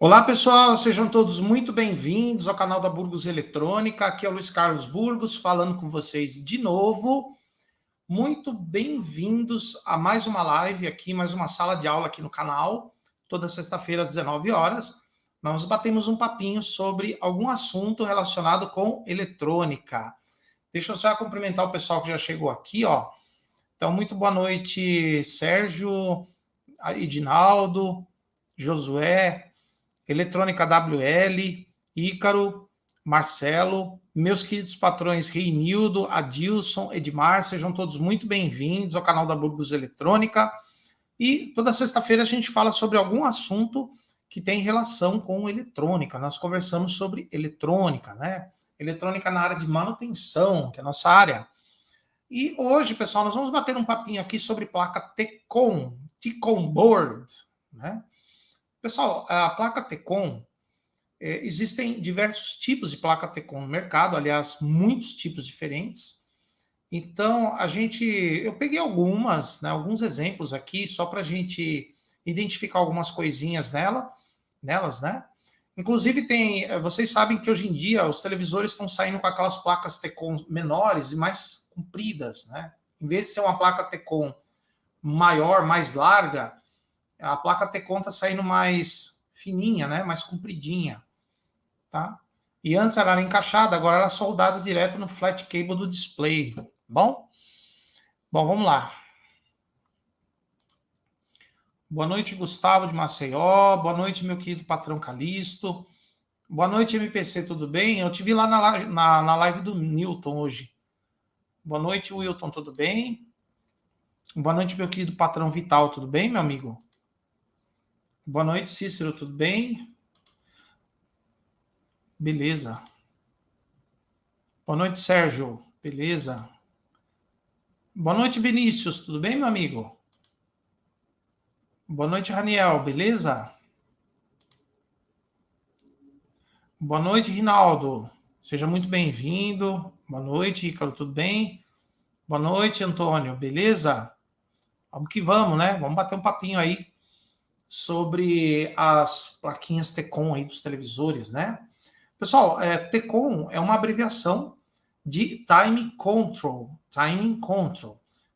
Olá, pessoal, sejam todos muito bem-vindos ao canal da Burgos Eletrônica. Aqui é o Luiz Carlos Burgos, falando com vocês de novo. Muito bem-vindos a mais uma live aqui, mais uma sala de aula aqui no canal, toda sexta-feira às 19 horas. Nós batemos um papinho sobre algum assunto relacionado com eletrônica. Deixa eu só cumprimentar o pessoal que já chegou aqui, ó. Então, muito boa noite, Sérgio, Edinaldo, Josué, Eletrônica WL, Ícaro, Marcelo, meus queridos patrões Reinildo, Adilson, Edmar, sejam todos muito bem-vindos ao canal da Burgos Eletrônica. E toda sexta-feira a gente fala sobre algum assunto que tem relação com eletrônica. Nós conversamos sobre eletrônica, né? Eletrônica na área de manutenção, que é a nossa área. E hoje, pessoal, nós vamos bater um papinho aqui sobre placa Tecon Board, né? Pessoal, a placa Tecon, existem diversos tipos de placa Tecon no mercado, aliás, muitos tipos diferentes. Então, eu peguei algumas, né, alguns exemplos aqui, só para a gente identificar algumas coisinhas nelas, né? Inclusive, vocês sabem que hoje em dia os televisores estão saindo com aquelas placas Tecon menores e mais compridas, né? Em vez de ser uma placa Tecon maior, mais larga, a placa Tecon está saindo mais fininha, né? Mais compridinha, tá? E antes ela era encaixada, agora ela é soldada direto no flat cable do display. Bom, vamos lá. Boa noite, Gustavo de Maceió. Boa noite, meu querido patrão Calixto. Boa noite, MPC, tudo bem? Eu te vi lá na live do Newton hoje. Boa noite, Wilton, tudo bem? Boa noite, meu querido patrão Vital, tudo bem, meu amigo? Boa noite, Cícero, tudo bem? Beleza. Boa noite, Sérgio. Beleza. Boa noite, Vinícius. Tudo bem, meu amigo? Boa noite, Raniel. Beleza? Boa noite, Rinaldo. Seja muito bem-vindo. Boa noite, Ícaro. Tudo bem? Boa noite, Antônio. Beleza? Vamos que vamos, né? Vamos bater um papinho aí sobre as plaquinhas Tecon aí dos televisores, né? Pessoal, Tecon é uma abreviação de Timing Control,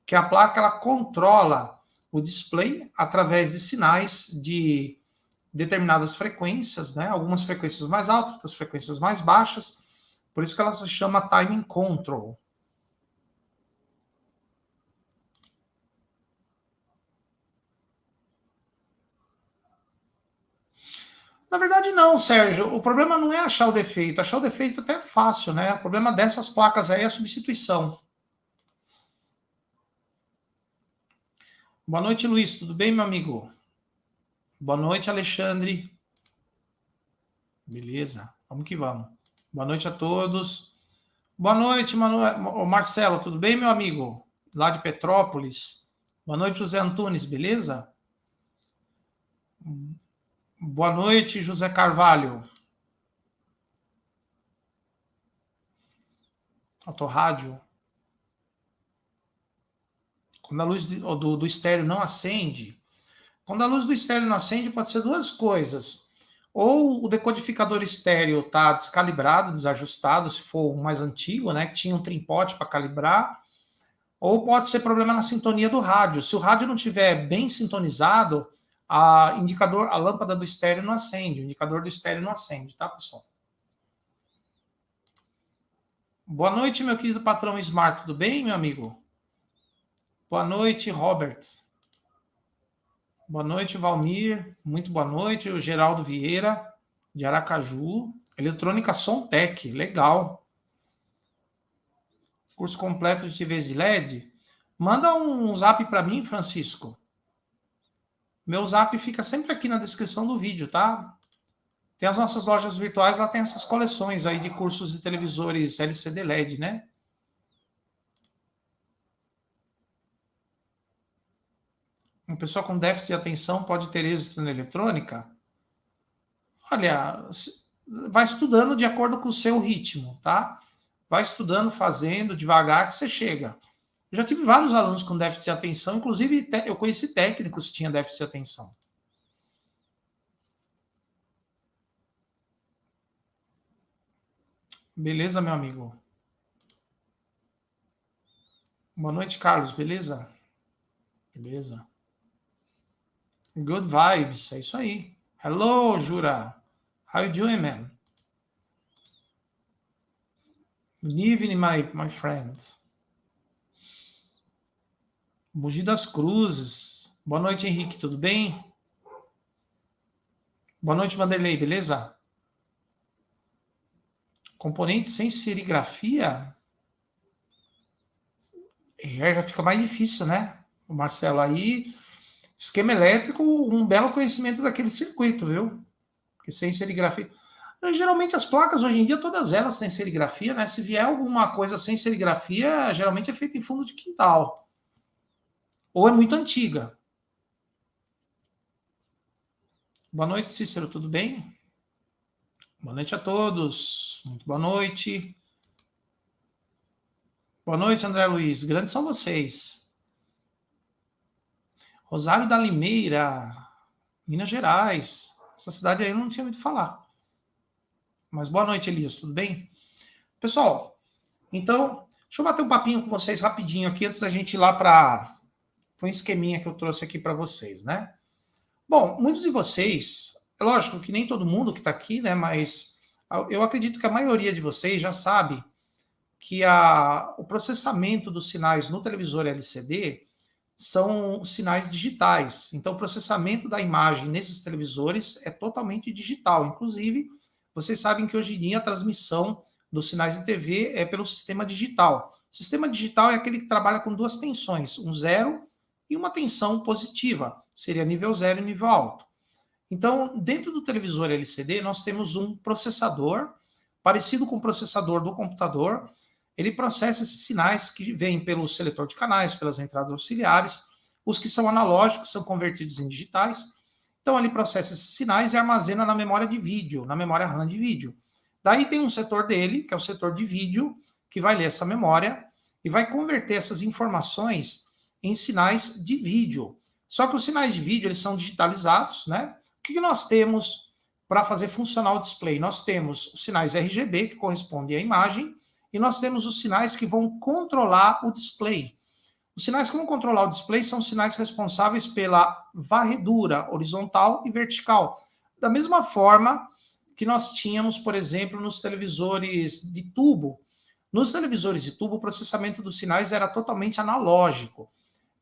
que a placa ela controla o display através de sinais de determinadas frequências, né? Algumas frequências mais altas, outras frequências mais baixas, por isso que ela se chama Timing Control. Na verdade, não, Sérgio. O problema não é achar o defeito. Achar o defeito até é fácil, né? O problema dessas placas aí é a substituição. Boa noite, Luiz. Tudo bem, meu amigo? Boa noite, Alexandre. Beleza, vamos que vamos. Boa noite a todos. Boa noite, Marcelo. Tudo bem, meu amigo? Lá de Petrópolis. Boa noite, José Antunes. Beleza? Boa noite, José Carvalho. Autorádio. Quando a luz do estéreo não acende, quando a luz do estéreo não acende, pode ser duas coisas. Ou o decodificador estéreo está descalibrado, desajustado, se for o mais antigo, né, que tinha um trimpote para calibrar, ou pode ser problema na sintonia do rádio. Se o rádio não estiver bem sintonizado, a lâmpada do estéreo não acende, o indicador do estéreo não acende, tá, pessoal? Boa noite, meu querido patrão Smart, tudo bem, meu amigo? Boa noite, Robert. Boa noite, Valmir. Muito boa noite, o Geraldo Vieira, de Aracaju. Eletrônica Sontec, legal. Curso completo de TVs de LED. Manda um zap para mim, Francisco. Meu zap fica sempre aqui na descrição do vídeo, tá? Tem as nossas lojas virtuais, lá tem essas coleções aí de cursos de televisores LCD LED, né? Uma pessoa com déficit de atenção pode ter êxito na eletrônica? Olha, vai estudando de acordo com o seu ritmo, tá? Vai estudando, fazendo, devagar, que você chega. Eu já tive vários alunos com déficit de atenção, inclusive eu conheci técnicos que tinham déficit de atenção. Beleza, meu amigo? Boa noite, Carlos. Beleza? Beleza. Good vibes. É isso aí. Hello, Jura. How you doing, man? Good evening, my friend. Mogi das Cruzes. Boa noite, Henrique. Tudo bem? Boa noite, Vanderlei. Beleza? Componente sem serigrafia? Já fica mais difícil, né? O Marcelo aí, esquema elétrico, um belo conhecimento daquele circuito, viu? Porque sem serigrafia. Geralmente as placas hoje em dia, todas elas têm serigrafia, né? Se vier alguma coisa sem serigrafia, geralmente é feita em fundo de quintal. Ou é muito antiga. Boa noite, Cícero, tudo bem? Boa noite a todos. Muito boa noite. Boa noite, André Luiz. Grandes são vocês. Rosário da Limeira, Minas Gerais. Essa cidade aí eu não tinha ouvido falar. Mas boa noite, Elias, tudo bem? Pessoal, então, deixa eu bater um papinho com vocês rapidinho aqui, antes da gente ir lá para um esqueminha que eu trouxe aqui para vocês, né? Bom, muitos de vocês, é lógico que nem todo mundo que está aqui, né? Mas eu acredito que a maioria de vocês já sabe que o processamento dos sinais no televisor LCD são sinais digitais. Então, o processamento da imagem nesses televisores é totalmente digital. Inclusive, vocês sabem que hoje em dia a transmissão dos sinais de TV é pelo sistema digital. O sistema digital é aquele que trabalha com duas tensões, um zero e uma tensão positiva. Seria nível zero e nível alto. Então, dentro do televisor LCD, nós temos um processador, parecido com o processador do computador. Ele processa esses sinais que vêm pelo seletor de canais, pelas entradas auxiliares. Os que são analógicos são convertidos em digitais. Então, ele processa esses sinais e armazena na memória de vídeo, na memória RAM de vídeo. Daí tem um setor dele, que é o setor de vídeo, que vai ler essa memória e vai converter essas informações em sinais de vídeo. Só que os sinais de vídeo, eles são digitalizados, né? O que nós temos para fazer funcionar o display? Nós temos os sinais RGB, que correspondem à imagem, e nós temos os sinais que vão controlar o display. Os sinais que vão controlar o display são os sinais responsáveis pela varredura horizontal e vertical. Da mesma forma que nós tínhamos, por exemplo, nos televisores de tubo. Nos televisores de tubo, o processamento dos sinais era totalmente analógico.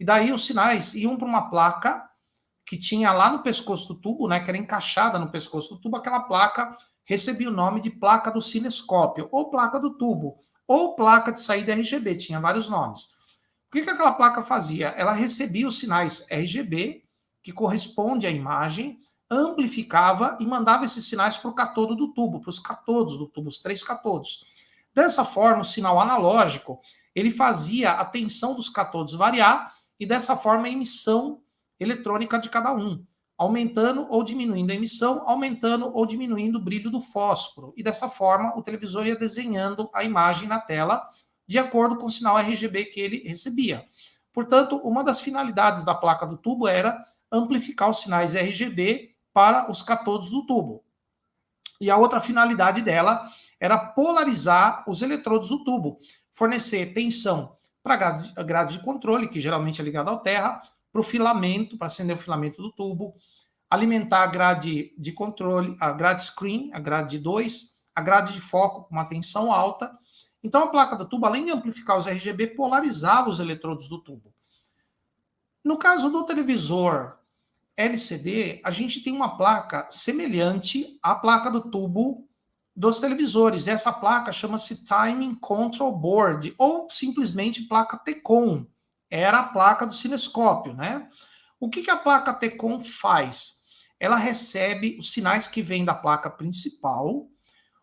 E daí os sinais iam para uma placa que tinha lá no pescoço do tubo, né, que era encaixada no pescoço do tubo. Aquela placa recebia o nome de placa do cinescópio, ou placa do tubo, ou placa de saída RGB, tinha vários nomes. O que aquela placa fazia? Ela recebia os sinais RGB, que corresponde à imagem, amplificava e mandava esses sinais para o catodo do tubo, para os catodos do tubo, os 3 catodos. Dessa forma, o sinal analógico, ele fazia a tensão dos catodos variar e dessa forma a emissão eletrônica de cada um, aumentando ou diminuindo a emissão, aumentando ou diminuindo o brilho do fósforo. E dessa forma, o televisor ia desenhando a imagem na tela de acordo com o sinal RGB que ele recebia. Portanto, uma das finalidades da placa do tubo era amplificar os sinais RGB para os catodos do tubo. E a outra finalidade dela era polarizar os eletrodos do tubo, fornecer tensão para a grade de controle, que geralmente é ligada ao terra, para o filamento, para acender o filamento do tubo, alimentar a grade de controle, a grade screen, a grade 2, a grade de foco com uma tensão alta. Então a placa do tubo, além de amplificar os RGB, polarizava os eletrodos do tubo. No caso do televisor LCD, a gente tem uma placa semelhante à placa do tubo dos televisores. Essa placa chama-se Timing Control Board, ou simplesmente placa TCON. Era a placa do cinescópio, né? O que a placa TCON faz? Ela recebe os sinais que vêm da placa principal.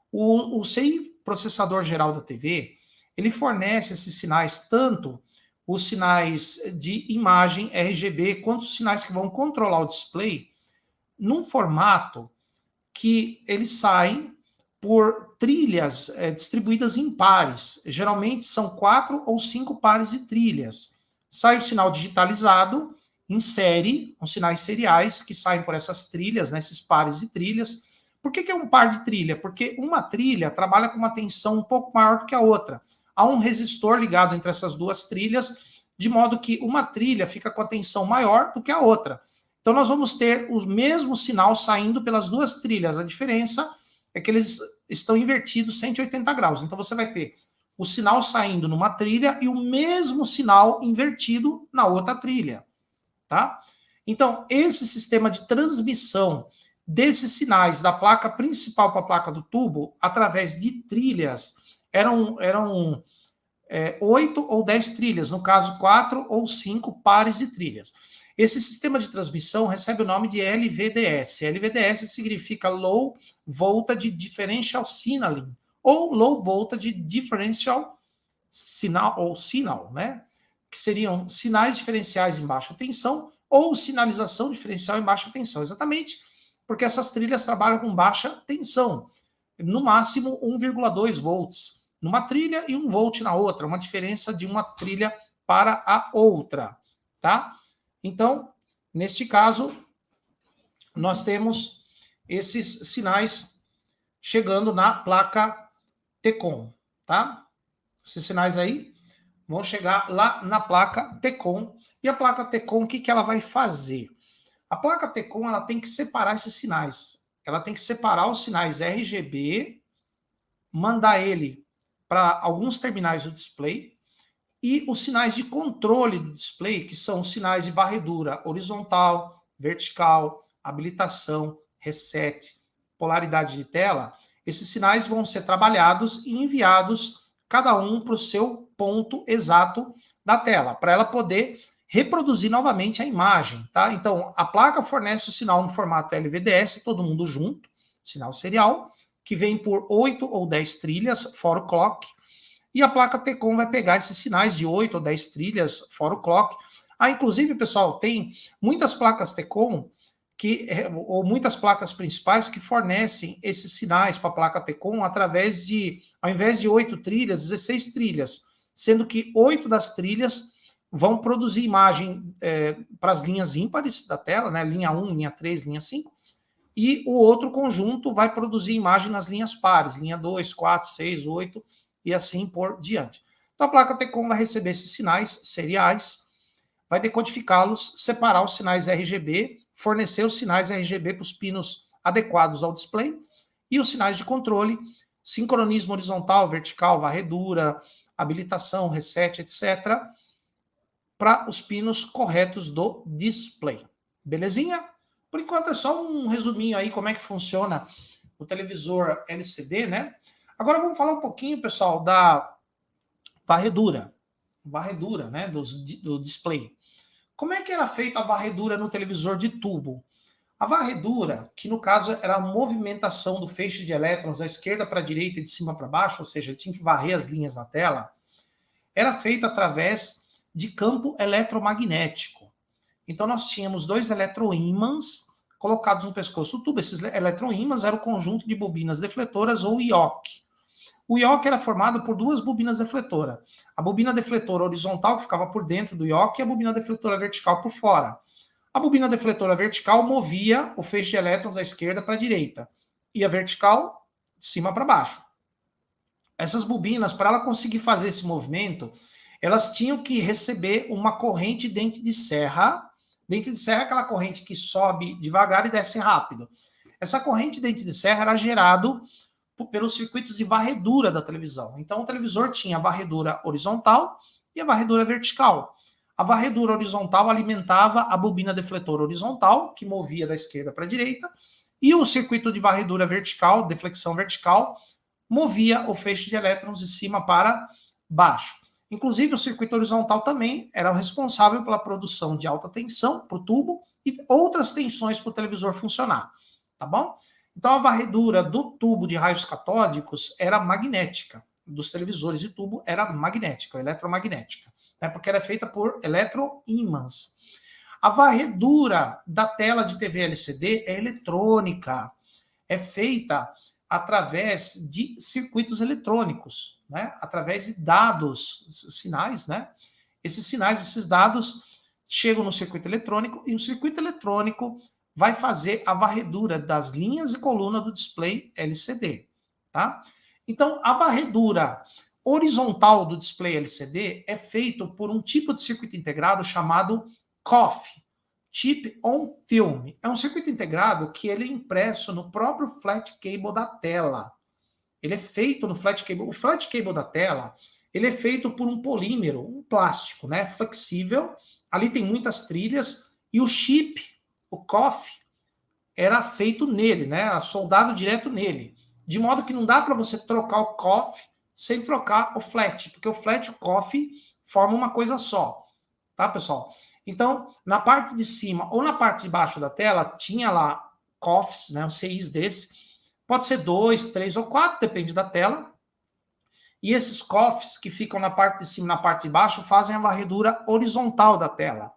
O CI processador geral da TV, ele fornece esses sinais, tanto os sinais de imagem RGB, quanto os sinais que vão controlar o display, num formato que eles saem por trilhas distribuídas em pares. Geralmente são 4 ou 5 pares de trilhas. Sai o sinal digitalizado em série, com sinais seriais que saem por essas trilhas, nesses pares de trilhas. Por que é um par de trilha? Porque uma trilha trabalha com uma tensão um pouco maior do que a outra. Há um resistor ligado entre essas duas trilhas, de modo que uma trilha fica com a tensão maior do que a outra. Então nós vamos ter o mesmo sinal saindo pelas duas trilhas. A diferença é que eles estão invertidos 180 graus. Então você vai ter o sinal saindo numa trilha e o mesmo sinal invertido na outra trilha, tá? Então, esse sistema de transmissão desses sinais da placa principal para a placa do tubo, através de trilhas, eram 8 ou 10 trilhas, no caso 4 ou 5 pares de trilhas. Esse sistema de transmissão recebe o nome de LVDS. LVDS significa Low Voltage Differential Signaling, ou Low Voltage Differential Signal, né? Que seriam sinais diferenciais em baixa tensão ou sinalização diferencial em baixa tensão, exatamente porque essas trilhas trabalham com baixa tensão, no máximo 1,2 volts numa trilha e 1 volt na outra, uma diferença de uma trilha para a outra, tá? Então, neste caso, nós temos esses sinais chegando na placa TCON, tá? Esses sinais aí vão chegar lá na placa TCON. E a placa TCON, o que ela vai fazer? A placa TCON ela tem que separar esses sinais. Ela tem que separar os sinais RGB, mandar ele para alguns terminais do display, e os sinais de controle do display, que são os sinais de varredura horizontal, vertical, habilitação, reset, polaridade de tela. Esses sinais vão ser trabalhados e enviados, cada um para o seu ponto exato da tela, para ela poder reproduzir novamente a imagem, tá? Então, a placa fornece o sinal no formato LVDS, todo mundo junto, sinal serial, que vem por 8 ou 10 trilhas, fora o clock, e a placa TCON vai pegar esses sinais de 8 ou 10 trilhas, fora o clock. Inclusive, pessoal, tem muitas placas TCON, ou muitas placas principais que fornecem esses sinais para a placa TCON através de, ao invés de 8 trilhas, 16 trilhas, sendo que 8 das trilhas vão produzir imagem para as linhas ímpares da tela, né? Linha 1, linha 3, linha 5, e o outro conjunto vai produzir imagem nas linhas pares, linha 2, 4, 6, 8, e assim por diante. Então a placa TCON vai receber esses sinais seriais, vai decodificá-los, separar os sinais RGB, fornecer os sinais RGB para os pinos adequados ao display, e os sinais de controle, sincronismo horizontal, vertical, varredura, habilitação, reset, etc., para os pinos corretos do display. Belezinha? Por enquanto é só um resuminho aí como é que funciona o televisor LCD, né? Agora vamos falar um pouquinho, pessoal, da varredura, né, do display. Como é que era feita a varredura no televisor de tubo? A varredura, que no caso era a movimentação do feixe de elétrons da esquerda para a direita e de cima para baixo, ou seja, ele tinha que varrer as linhas na tela, era feita através de campo eletromagnético. Então nós tínhamos 2 eletroímãs colocados no pescoço do tubo. Esses eletroímãs eram o conjunto de bobinas defletoras ou ioc. O ioc era formado por 2 bobinas defletoras. A bobina defletora horizontal, que ficava por dentro do ioc, e a bobina defletora vertical por fora. A bobina defletora vertical movia o feixe de elétrons da esquerda para a direita, e a vertical de cima para baixo. Essas bobinas, para ela conseguir fazer esse movimento, elas tinham que receber uma corrente dente de serra. Dente de serra é aquela corrente que sobe devagar e desce rápido. Essa corrente dente de serra era gerado pelos circuitos de varredura da televisão. Então, o televisor tinha a varredura horizontal e a varredura vertical. A varredura horizontal alimentava a bobina defletora horizontal, que movia da esquerda para a direita, e o circuito de varredura vertical, deflexão vertical, movia o feixe de elétrons de cima para baixo. Inclusive, o circuito horizontal também era o responsável pela produção de alta tensão para o tubo e outras tensões para o televisor funcionar. Tá bom? Então, a varredura do tubo de raios catódicos era magnética. Dos televisores de tubo era magnética, eletromagnética, né? Porque era feita por eletroímãs. A varredura da tela de TV LCD é eletrônica. É feita através de circuitos eletrônicos, né? Através de dados, sinais, né? Esses sinais, esses dados chegam no circuito eletrônico e o circuito eletrônico vai fazer a varredura das linhas e coluna do display LCD, tá? Então, a varredura horizontal do display LCD é feito por um tipo de circuito integrado chamado COF, Chip on Film. É um circuito integrado que ele é impresso no próprio flat cable da tela. Ele é feito no flat cable. O flat cable da tela, ele é feito por um polímero, um plástico, né, flexível. Ali tem muitas trilhas e o chip, o COF, era feito nele, né, era soldado direto nele. De modo que não dá para você trocar o COF sem trocar o flat, porque o flat e o COF formam uma coisa só, tá, pessoal? Então, na parte de cima ou na parte de baixo da tela, tinha lá COFs, né, os CIs desse. Pode ser 2, 3 ou 4, depende da tela. E esses COFs que ficam na parte de cima e na parte de baixo fazem a varredura horizontal da tela.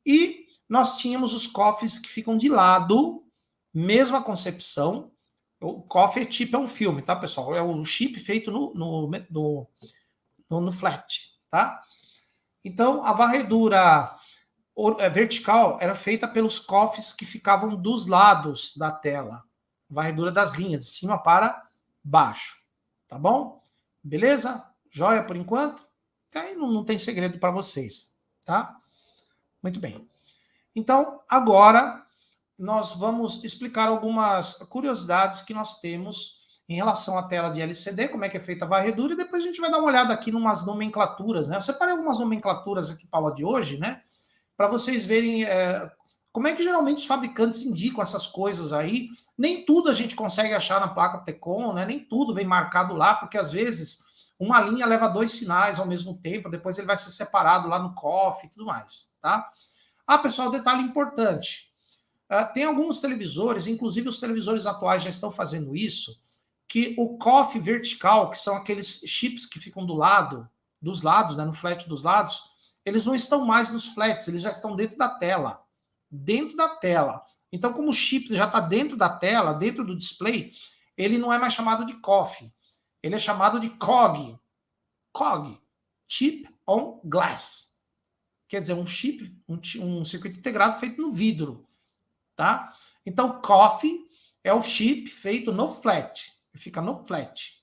E nós tínhamos os COFs que ficam de lado, mesma concepção. O COF é chip, é um filme, tá, pessoal? É o chip feito no flat, tá? Então, a varredura vertical era feita pelos COFs que ficavam dos lados da tela. Varredura das linhas, de cima para baixo. Tá bom? Beleza? Joia por enquanto? Aí não tem segredo para vocês, tá? Muito bem. Então, agora nós vamos explicar algumas curiosidades que nós temos em relação à tela de LCD, como é que é feita a varredura, e depois a gente vai dar uma olhada aqui em umas nomenclaturas, né? Eu separei algumas nomenclaturas aqui para a aula de hoje, né? Para vocês verem como é que geralmente os fabricantes indicam essas coisas aí. Nem tudo a gente consegue achar na placa Tecon, né? Nem tudo vem marcado lá, porque às vezes uma linha leva 2 sinais ao mesmo tempo, depois ele vai ser separado lá no COF e tudo mais, tá? Ah, pessoal, detalhe importante. Tem alguns televisores, inclusive os televisores atuais já estão fazendo isso, que o COF vertical, que são aqueles chips que ficam dos lados, né, no flat dos lados, eles não estão mais nos flats, eles já estão dentro da tela. Dentro da tela. Então, como o chip já está dentro da tela, dentro do display, ele não é mais chamado de COF. Ele é chamado de COG. COG. Chip on Glass. Quer dizer, um chip, um circuito integrado feito no vidro. Tá? Então, COF é o chip feito no flat. Fica no flat.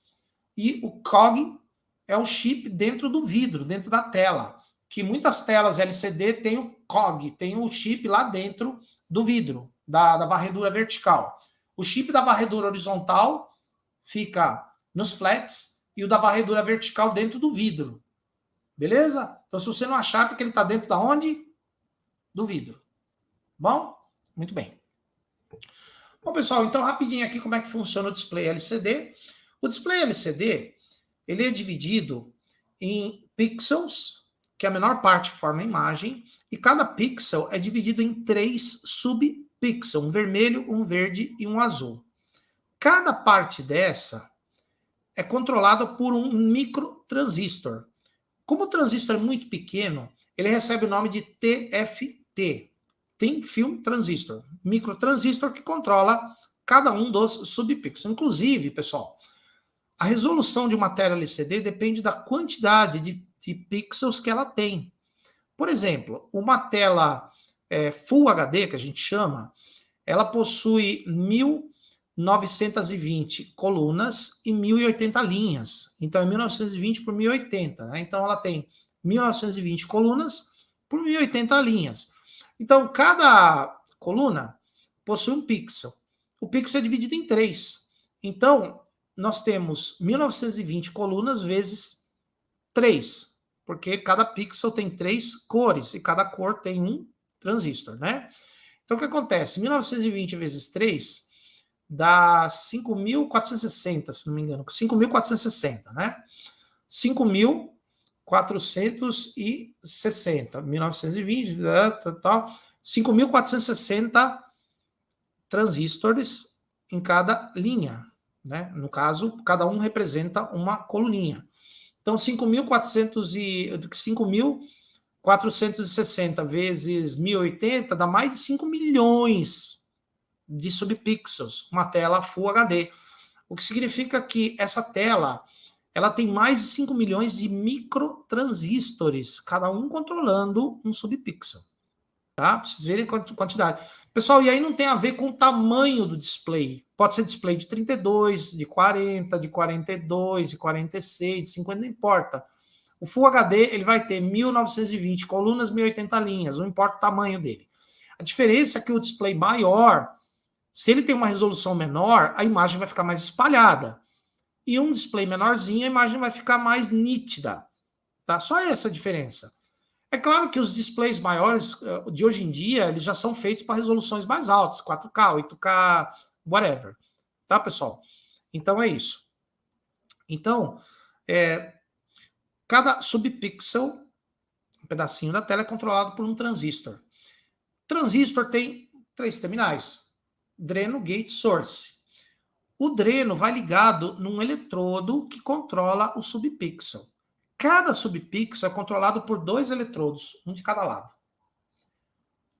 E o COG é o chip dentro do vidro, dentro da tela. Que muitas telas LCD tem o COG, tem o chip lá dentro do vidro, da varredura vertical. O chip da varredura horizontal fica nos flats e o da varredura vertical dentro do vidro. Beleza? Então, se você não achar, porque ele está dentro da onde? Do vidro. Bom? Muito bem. Bom, pessoal, então rapidinho aqui como é que funciona o display LCD. O display LCD, ele é dividido em pixels, que é a menor parte que forma a imagem, e cada pixel é dividido em 3 subpixels, um vermelho, um verde e um azul. Cada parte dessa é controlada por um microtransistor. Como o transistor é muito pequeno, ele recebe o nome de TFT, Thin Film Transistor, microtransistor que controla cada um dos subpixels. Inclusive, pessoal, a resolução de uma tela LCD depende da quantidade de pixels que ela tem. Por exemplo, uma tela Full HD, que a gente chama, ela possui 1920 colunas e 1080 linhas. Então, é 1920 por 1080. Né? Então, ela tem 1920 colunas por 1080 linhas. Então, cada coluna possui um pixel. O pixel é dividido em 3. Então, nós temos 1920 colunas vezes 3, porque cada pixel tem 3 cores e cada cor tem um transistor, né? Então, o que acontece? 1920 vezes 3 dá 5.460, se não me engano. 5.460, né? 5.460, 1920, tal, 5.460 transistores em cada linha, né? No caso, cada um representa uma coluninha. Então, 5.460 vezes 1080 dá mais de 5 milhões de subpixels, uma tela Full HD. O que significa que essa tela ela tem mais de 5 milhões de microtransistores, cada um controlando um subpixel. Tá? Pra vocês verem a quantidade. Pessoal, e aí não tem a ver com o tamanho do display. Pode ser display de 32, de 40, de 42, de 46, de 50, não importa. O Full HD ele vai ter 1920 colunas, 1080 linhas, não importa o tamanho dele. A diferença é que o display maior, se ele tem uma resolução menor, a imagem vai ficar mais espalhada. E um display menorzinho, a imagem vai ficar mais nítida. Tá? Só essa a diferença. É claro que os displays maiores de hoje em dia, eles já são feitos para resoluções mais altas, 4K, 8K, whatever. Tá, pessoal? Então é isso. Então, cada subpixel, um pedacinho da tela, é controlado por um transistor. O transistor tem 3 terminais: dreno, gate, source. O dreno vai ligado num eletrodo que controla o subpixel. Cada subpixel é controlado por 2 eletrodos, um de cada lado.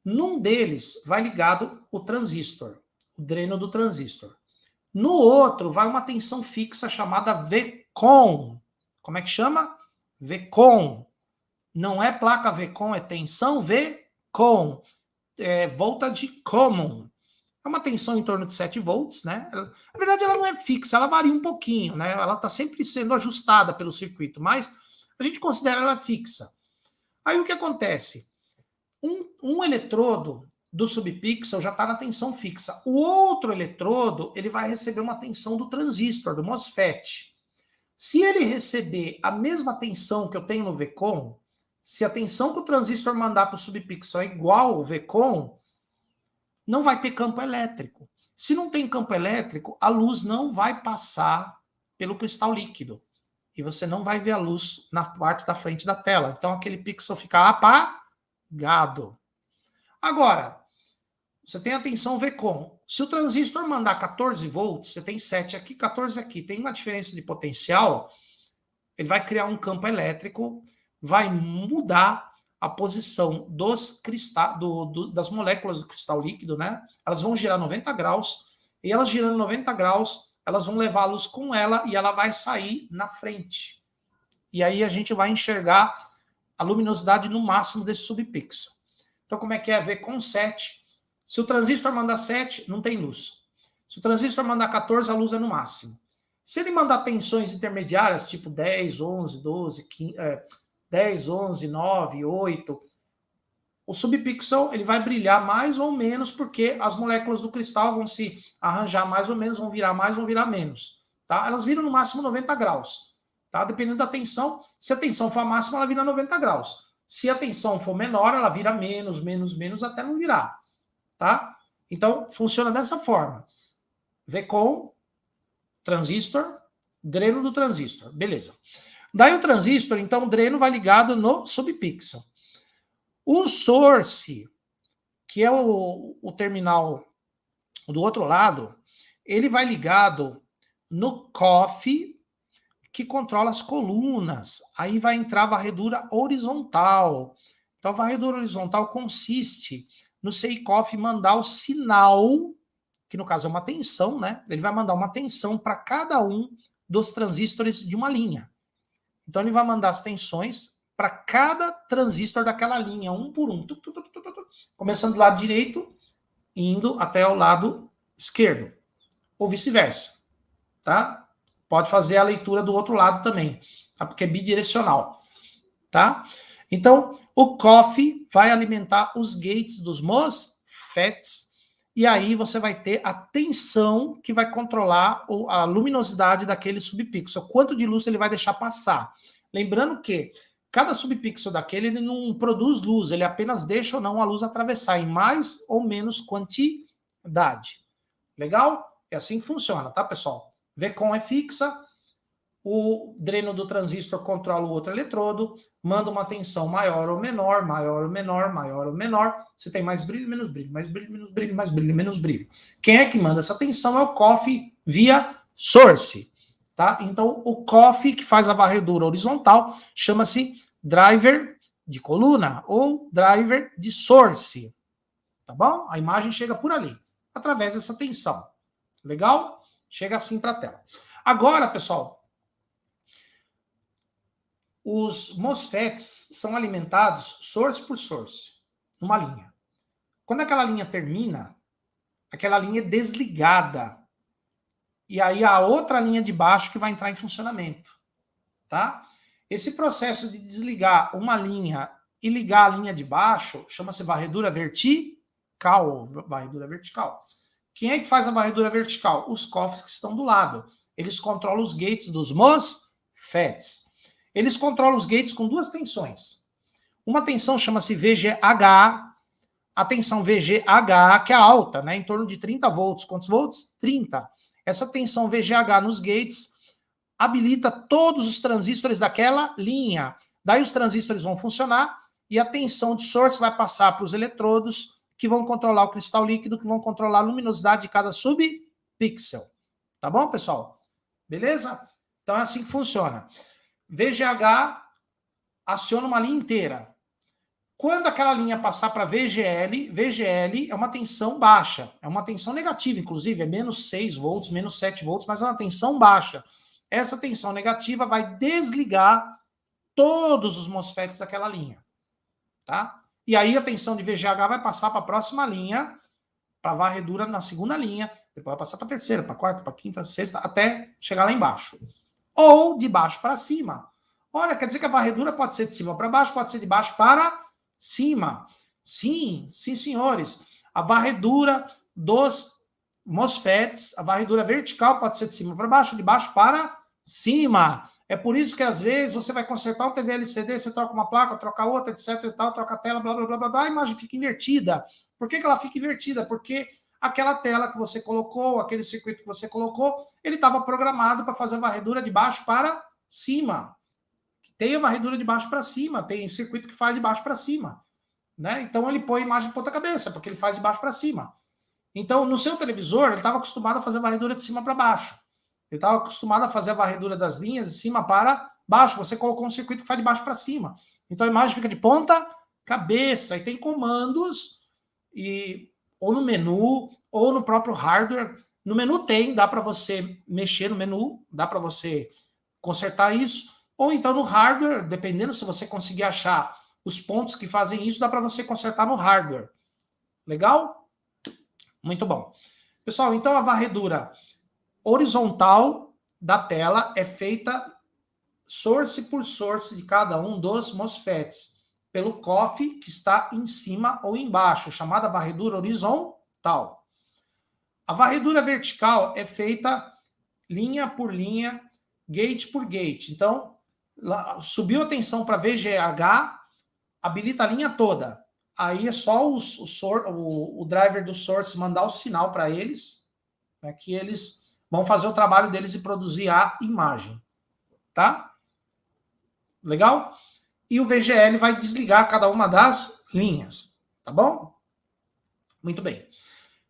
Num deles vai ligado o transistor, o dreno do transistor. No outro vai uma tensão fixa chamada VCOM. Como é que chama? VCOM. Não é placa VCOM, é tensão VCOM. Voltage common. É uma tensão em torno de 7 volts, né? Na verdade, ela não é fixa, ela varia um pouquinho, né? Ela está sempre sendo ajustada pelo circuito, mas a gente considera ela fixa. Aí o que acontece? Um eletrodo do subpixel já está na tensão fixa. O outro eletrodo, ele vai receber uma tensão do transistor, do MOSFET. Se ele receber a mesma tensão que eu tenho no VCOM, se a tensão que o transistor mandar para o subpixel é igual ao VCOM, não vai ter campo elétrico. Se não tem campo elétrico, a luz não vai passar pelo cristal líquido. E você não vai ver a luz na parte da frente da tela. Então, aquele pixel fica apagado. Agora, você tem a tensão VCOM. Se o transistor mandar 14 volts, você tem 7 aqui, 14 aqui. Tem uma diferença de potencial, ele vai criar um campo elétrico, vai mudar a posição dos das moléculas do cristal líquido, né? Elas vão girar 90 graus, e elas girando 90 graus, elas vão levar a luz com ela e ela vai sair na frente. E aí a gente vai enxergar a luminosidade no máximo desse subpixel. Então, como é que é? Ver com 7. Se o transistor mandar 7, não tem luz. Se o transistor mandar 14, a luz é no máximo. Se ele mandar tensões intermediárias, tipo 10, 11, 12, 15, 10, 11, 9, 8, o subpixel ele vai brilhar mais ou menos porque as moléculas do cristal vão se arranjar mais ou menos, vão virar mais, vão virar menos. Tá? Elas viram no máximo 90 graus. Tá? Dependendo da tensão, se a tensão for a máxima, ela vira 90 graus. Se a tensão for menor, ela vira menos, menos, menos, até não virar. Tá? Então, funciona dessa forma. VCOM, transistor, dreno do transistor. Beleza. Daí o transistor, então, o dreno vai ligado no subpixel. O source, que é o terminal do outro lado, ele vai ligado no COF, que controla as colunas. Aí vai entrar a varredura horizontal. Então, a varredura horizontal consiste no CICOF mandar o sinal, que no caso é uma tensão, né? Ele vai mandar uma tensão para cada um dos transistores de uma linha. Então, ele vai mandar as tensões para cada transistor daquela linha, um por um. Começando do lado direito, indo até o lado esquerdo. Ou vice-versa. Tá? Pode fazer a leitura do outro lado também, tá? Porque é bidirecional. Tá? Então, o COF vai alimentar os gates dos MOSFETs, e aí você vai ter a tensão que vai controlar a luminosidade daquele subpixel, quanto de luz ele vai deixar passar. Lembrando que cada subpixel daquele ele não produz luz, ele apenas deixa ou não a luz atravessar em mais ou menos quantidade. Legal? É assim que funciona, tá, pessoal? VCOM é fixa, o dreno do transistor controla o outro eletrodo, manda uma tensão maior ou menor, maior ou menor, maior ou menor. Você tem mais brilho, menos brilho, mais brilho, menos brilho, mais brilho, menos brilho. Quem é que manda essa tensão é o COF via source. Tá? Então, o COF, que faz a varredura horizontal, chama-se driver de coluna ou driver de source. Tá bom? A imagem chega por ali, através dessa tensão. Legal? Chega assim para a tela. Agora, pessoal, os MOSFETs são alimentados source por source, numa linha. Quando aquela linha termina, aquela linha é desligada. E aí a outra linha de baixo que vai entrar em funcionamento, tá? Esse processo de desligar uma linha e ligar a linha de baixo chama-se varredura vertical. Varredura vertical. Quem é que faz a varredura vertical? Os cofres que estão do lado. Eles controlam os gates dos MOSFETs. Eles controlam os gates com duas tensões. Uma tensão chama-se VGH, a tensão VGH, que é alta, né, em torno de 30 volts. Quantos volts? 30. Essa tensão VGH nos gates habilita todos os transistores daquela linha. Daí os transistores vão funcionar e a tensão de source vai passar para os eletrodos que vão controlar o cristal líquido, que vão controlar a luminosidade de cada subpixel. Tá bom, pessoal? Beleza? Então é assim que funciona. VGH aciona uma linha inteira. Quando aquela linha passar para VGL, VGL é uma tensão baixa, é uma tensão negativa, inclusive, é menos 6 volts, menos 7 volts, mas é uma tensão baixa. Essa tensão negativa vai desligar todos os MOSFETs daquela linha, tá? E aí a tensão de VGH vai passar para a próxima linha, para a varredura na segunda linha, depois vai passar para a terceira, para a quarta, para a quinta, sexta, até chegar lá embaixo. Ou de baixo para cima. Olha, quer dizer que a varredura pode ser de cima para baixo, pode ser de baixo para cima. Sim, sim, senhores. A varredura dos MOSFETs, a varredura vertical pode ser de cima para baixo, de baixo para cima. É por isso que às vezes você vai consertar um TV LCD, você troca uma placa, troca outra, etc e tal, troca a tela, blá, blá, blá, blá, blá, a imagem fica invertida. Por que ela fica invertida? Porque aquela tela que você colocou, aquele circuito que você colocou, ele estava programado para fazer a varredura de baixo para cima. Tem a varredura de baixo para cima, tem circuito que faz de baixo para cima, né? Então ele põe a imagem de ponta cabeça, porque ele faz de baixo para cima. Então, no seu televisor, ele estava acostumado a fazer a varredura de cima para baixo. Ele estava acostumado a fazer a varredura das linhas de cima para baixo. Você colocou um circuito que faz de baixo para cima. Então a imagem fica de ponta cabeça. E tem comandos, ou no menu, ou no próprio hardware. No menu dá para você mexer no menu, dá para você consertar isso. Ou então no hardware, dependendo se você conseguir achar os pontos que fazem isso, dá para você consertar no hardware. Legal? Muito bom. Pessoal, então a varredura horizontal da tela é feita source por source de cada um dos MOSFETs, pelo COF que está em cima ou embaixo, chamada varredura horizontal. A varredura vertical é feita linha por linha, gate por gate. Então, subiu a tensão para VGH, habilita a linha toda. Aí é só o driver do source mandar o sinal para eles, né, que eles vão fazer o trabalho deles e produzir a imagem. Tá? Legal? E o VGL vai desligar cada uma das linhas. Tá bom? Muito bem.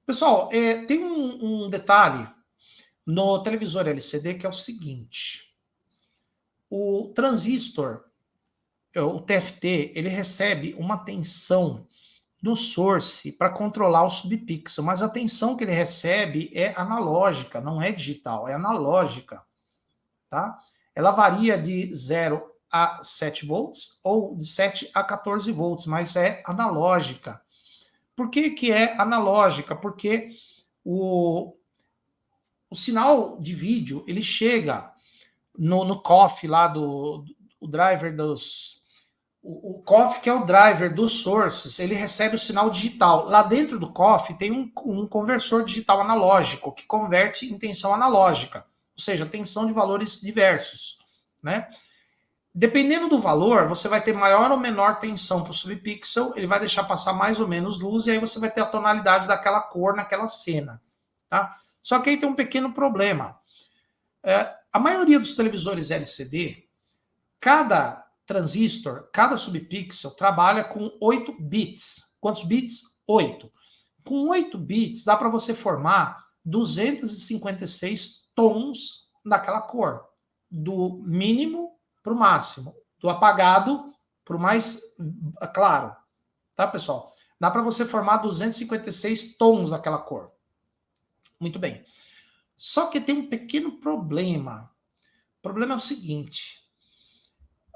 Pessoal, tem um detalhe no televisor LCD que é o seguinte. O transistor, o TFT, ele recebe uma tensão no source para controlar o subpixel, mas a tensão que ele recebe é analógica, não é digital, é analógica, tá? Ela varia de 0 a 7 volts ou de 7 a 14 volts, mas é analógica. Por que que é analógica? Porque o sinal de vídeo, ele chega no COF lá o driver dos... O COF, que é o driver dos sources, ele recebe o sinal digital. Lá dentro do COF tem um conversor digital analógico, que converte em tensão analógica, ou seja, tensão de valores diversos, né? Dependendo do valor, você vai ter maior ou menor tensão para o subpixel, ele vai deixar passar mais ou menos luz, e aí você vai ter a tonalidade daquela cor naquela cena, tá? Só que aí tem um pequeno problema. A maioria dos televisores LCD, cada transistor, cada subpixel trabalha com 8 bits. Quantos bits? 8. Com 8 bits dá para você formar 256 tons daquela cor, do mínimo para o máximo, do apagado para o mais claro. Tá, pessoal? Dá para você formar 256 tons daquela cor. Muito bem. Só que tem um pequeno problema. O problema é o seguinte: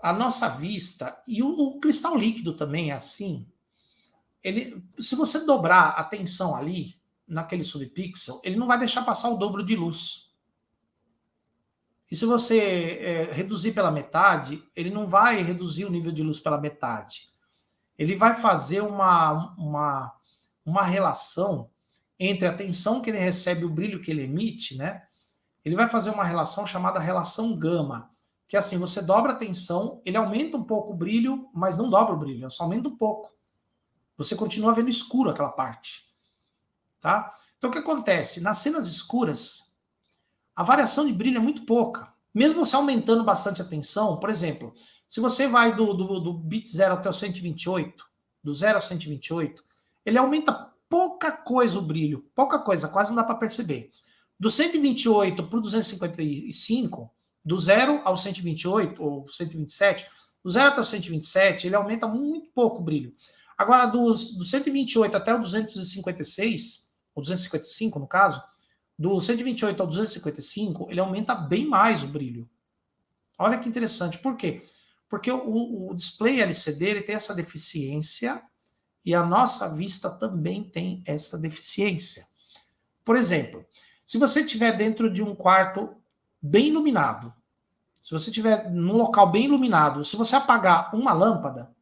a nossa vista, e o cristal líquido também é assim, se você dobrar a tensão ali, naquele subpixel, ele não vai deixar passar o dobro de luz. E se você reduzir pela metade, ele não vai reduzir o nível de luz pela metade. Ele vai fazer uma relação entre a tensão que ele recebe e o brilho que ele emite, né? Ele vai fazer uma relação chamada relação gama, que é assim, você dobra a tensão, ele aumenta um pouco o brilho, mas não dobra o brilho, só aumenta um pouco. Você continua vendo escuro aquela parte. Tá? Então o que acontece? Nas cenas escuras, a variação de brilho é muito pouca. Mesmo você aumentando bastante a tensão, por exemplo, se você vai do bit 0 até o 128, do 0 ao 128, ele aumenta pouca coisa o brilho, pouca coisa, quase não dá para perceber. Do 128 para o 255, do 0 ao 128, ou 127, do 0 até o 127, ele aumenta muito pouco o brilho. Agora, do 128 até o 256, ou 255 no caso, do 128 ao 255, ele aumenta bem mais o brilho. Olha que interessante. Por quê? Porque o display LCD ele tem essa deficiência e a nossa vista também tem essa deficiência. Por exemplo, se você estiver dentro de um quarto bem iluminado, se você estiver num local bem iluminado, se você apagar uma lâmpada,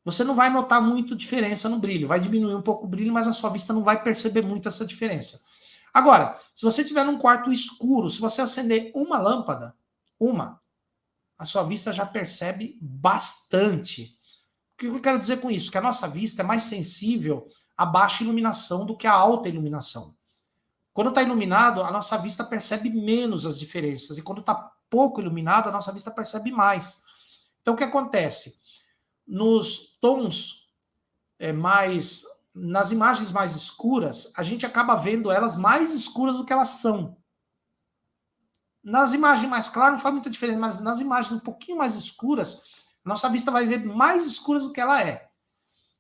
você não vai notar muito diferença no brilho. Vai diminuir um pouco o brilho, mas a sua vista não vai perceber muito essa diferença. Agora, se você estiver num quarto escuro, se você acender uma lâmpada, a sua vista já percebe bastante. O que eu quero dizer com isso? Que a nossa vista é mais sensível à baixa iluminação do que à alta iluminação. Quando está iluminado, a nossa vista percebe menos as diferenças. E quando está pouco iluminado, a nossa vista percebe mais. Então, o que acontece? Nos tons nas imagens mais escuras, a gente acaba vendo elas mais escuras do que elas são. Nas imagens mais claras não faz muita diferença, mas nas imagens um pouquinho mais escuras, a nossa vista vai ver mais escuras do que ela é.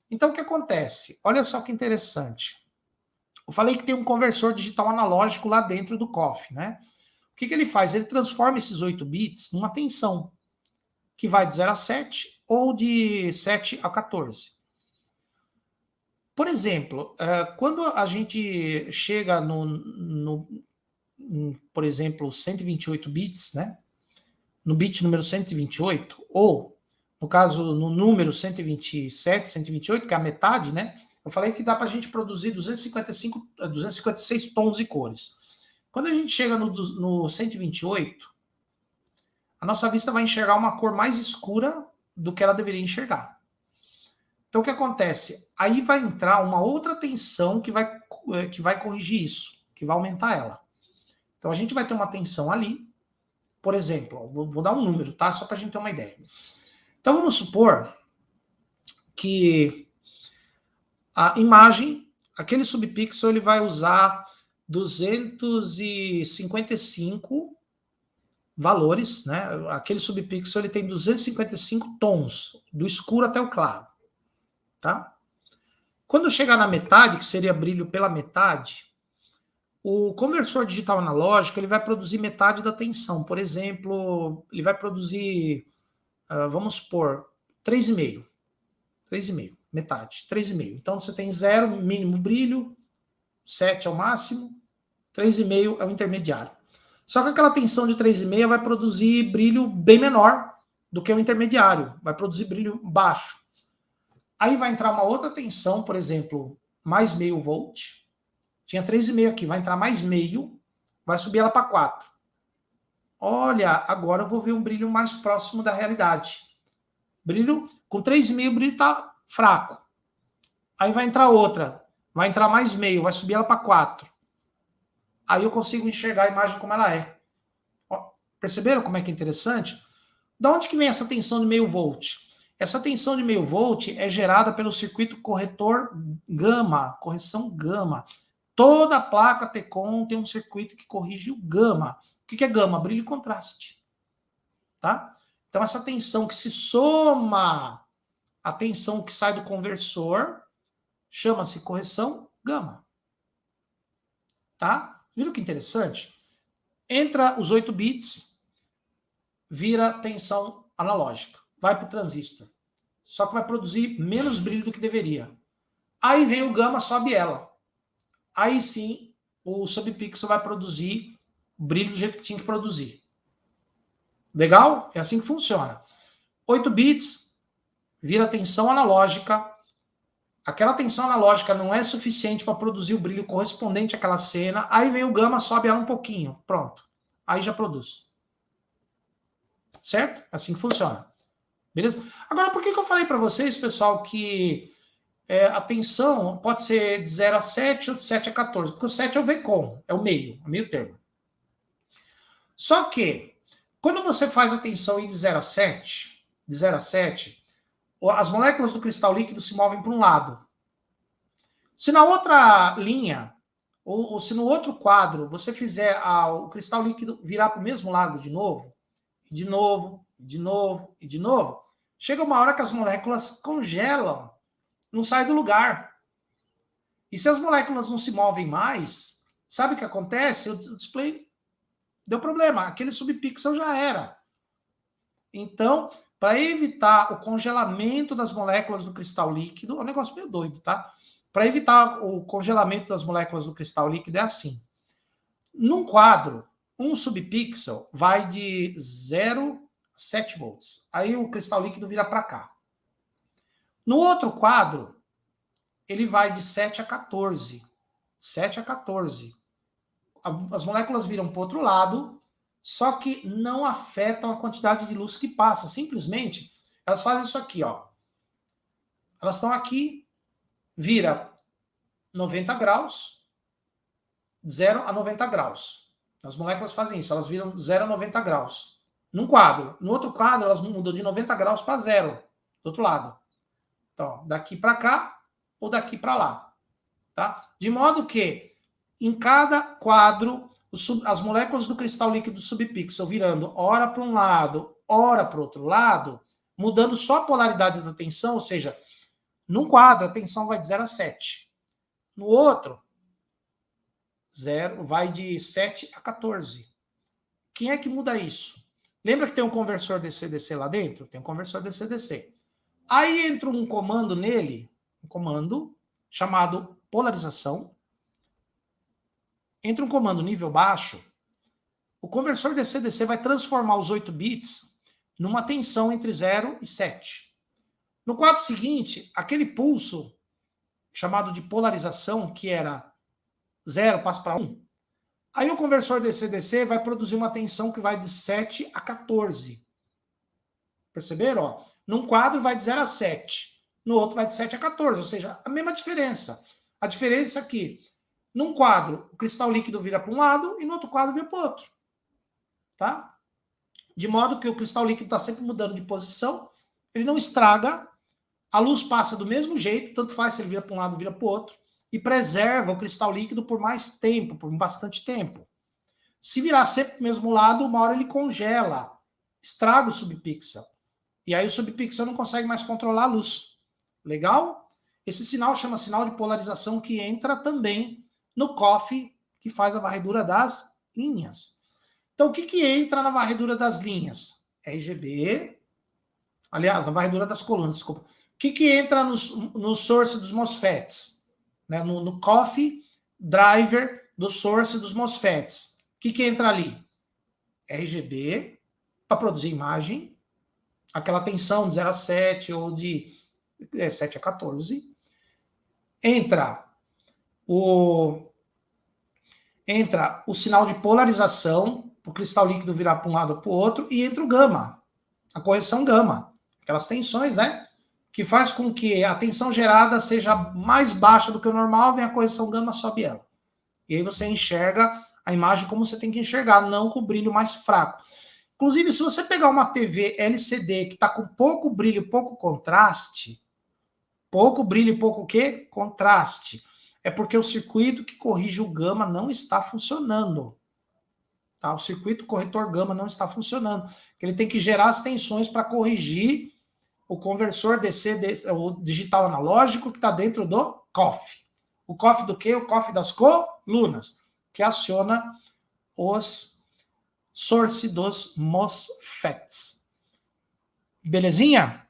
Então, o que acontece? Olha só que interessante. Eu falei que tem um conversor digital analógico lá dentro do COF, né? O que ele faz? Ele transforma esses 8 bits numa tensão, que vai de 0 a 7 ou de 7 a 14. Por exemplo, quando a gente chega por exemplo, 128 bits, né? No bit número 128, ou, no caso, no número 127, 128, que é a metade, né? Eu falei que dá para a gente produzir 256 tons e cores. Quando a gente chega no 128, a nossa vista vai enxergar uma cor mais escura do que ela deveria enxergar. Então, o que acontece? Aí vai entrar uma outra tensão que vai corrigir isso, que vai aumentar ela. Então, a gente vai ter uma tensão ali, por exemplo, vou dar um número, tá? Só para a gente ter uma ideia. Então, vamos supor que a imagem, aquele subpixel, ele vai usar 255 valores, né? Aquele subpixel ele tem 255 tons, do escuro até o claro. Tá? Quando chegar na metade, que seria brilho pela metade, o conversor digital analógico ele vai produzir metade da tensão. Por exemplo, ele vai produzir, vamos supor, 3,5. 3,5, metade, 3,5. Então você tem 0, mínimo brilho, 7 é o máximo, 3,5 é o intermediário. Só que aquela tensão de 3,5 vai produzir brilho bem menor do que o intermediário, vai produzir brilho baixo. Aí vai entrar uma outra tensão, por exemplo, mais meio volt. Tinha 3,5 aqui, vai entrar mais meio, vai subir ela para 4. Olha, agora eu vou ver um brilho mais próximo da realidade. Brilho, com 3,5 o brilho está fraco. Aí vai entrar outra, vai entrar mais meio, vai subir ela para 4. Aí eu consigo enxergar a imagem como ela é. Ó, perceberam como é que é interessante? Da onde que vem essa tensão de meio volt? Essa tensão de meio volt é gerada pelo circuito corretor gama, correção gama. Toda placa Tecon tem um circuito que corrige o gama. O que é gama? Brilho e contraste. Tá? Então, essa tensão que se soma à tensão que sai do conversor chama-se correção gama. Tá? Viram que interessante? Entra os 8 bits, vira tensão analógica. Vai para o transistor. só que vai produzir menos brilho do que deveria. Aí vem o gama, sobe ela. Aí sim, o subpixel vai produzir brilho do jeito que tinha que produzir. Legal? É assim que funciona. 8 bits, vira tensão analógica. Aquela tensão analógica não é suficiente para produzir o brilho correspondente àquela cena. Aí vem o gama, sobe ela um pouquinho. Pronto. Aí já produz. Certo? É assim que funciona. Beleza? Agora, por que eu falei para vocês, pessoal, que a tensão pode ser de 0 a 7 ou de 7 a 14? Porque o 7 é o VCOM, é o meio termo. Só que, quando você faz a tensão de 0 a 7, as moléculas do cristal líquido se movem para um lado. Se na outra linha, ou se no outro quadro, você fizer o cristal líquido virar para o mesmo lado de novo, chega uma hora que as moléculas congelam, não saem do lugar. E se as moléculas não se movem mais, sabe o que acontece? O display deu problema, aquele subpixel já era. Então, para evitar o congelamento das moléculas do cristal líquido, é um negócio meio doido, tá? Para evitar o congelamento das moléculas do cristal líquido é assim. Num quadro, um subpixel vai de 0 a 7 volts. Aí o cristal líquido vira para cá. No outro quadro, ele vai de 7 a 14. 7 a 14. As moléculas viram para o outro lado, só que não afetam a quantidade de luz que passa. Simplesmente, elas fazem isso aqui, ó. Elas estão aqui, vira 90 graus, 0 a 90 graus. As moléculas fazem isso, elas viram 0 a 90 graus. Num quadro. No outro quadro, elas mudam de 90 graus para 0, do outro lado. Então, daqui para cá ou daqui para lá. Tá? De modo que, em cada quadro, as moléculas do cristal líquido subpixel virando ora para um lado, ora para o outro lado, mudando só a polaridade da tensão, ou seja, num quadro a tensão vai de 0 a 7. No outro, vai de 7 a 14. Quem é que muda isso? Lembra que tem um conversor DC-DC lá dentro? Tem um conversor DC-DC. Aí entra um comando nele, um comando chamado polarização. Entra um comando nível baixo. O conversor DC-DC vai transformar os 8 bits numa tensão entre 0 e 7. No quadro seguinte, aquele pulso chamado de polarização, que era 0, passa para 1. Aí o conversor DC-DC vai produzir uma tensão que vai de 7 a 14. Perceberam? Ó, num quadro vai de 0 a 7. No outro vai de 7 a 14. Ou seja, a mesma diferença. A diferença é que, num quadro, o cristal líquido vira para um lado e no outro quadro vira para o outro. Tá? De modo que o cristal líquido está sempre mudando de posição. Ele não estraga. A luz passa do mesmo jeito. Tanto faz se ele vira para um lado ou vira para o outro. E preserva o cristal líquido por mais tempo, por bastante tempo. Se virar sempre para o mesmo lado, uma hora ele congela, estraga o subpixel. E aí o subpixel não consegue mais controlar a luz. Legal? Esse sinal chama sinal de polarização, que entra também no COF, que faz a varredura das linhas. Então, o que entra na varredura das linhas? RGB, aliás, na varredura das colunas, desculpa. O que entra no source dos MOSFETs? Né, no COF driver do source dos MOSFETs. O que entra ali? RGB, para produzir imagem, aquela tensão de 0 a 7 ou de 7 a 14. Entra o sinal de polarização, para o cristal líquido virar para um lado ou para o outro, e entra o gama, a correção gama, aquelas tensões, né? Que faz com que a tensão gerada seja mais baixa do que o normal, vem a correção gama, sobe ela. E aí você enxerga a imagem como você tem que enxergar, não com o brilho mais fraco. Inclusive, se você pegar uma TV LCD que está com pouco brilho, pouco contraste, pouco brilho e pouco o quê? Contraste. É porque o circuito que corrige o gama não está funcionando. Tá? O circuito corretor gama não está funcionando. Ele tem que gerar as tensões para corrigir o conversor DC, o digital analógico, que está dentro do COF. O COF do quê? O COF das colunas, que aciona os source dos MOSFETs. Belezinha?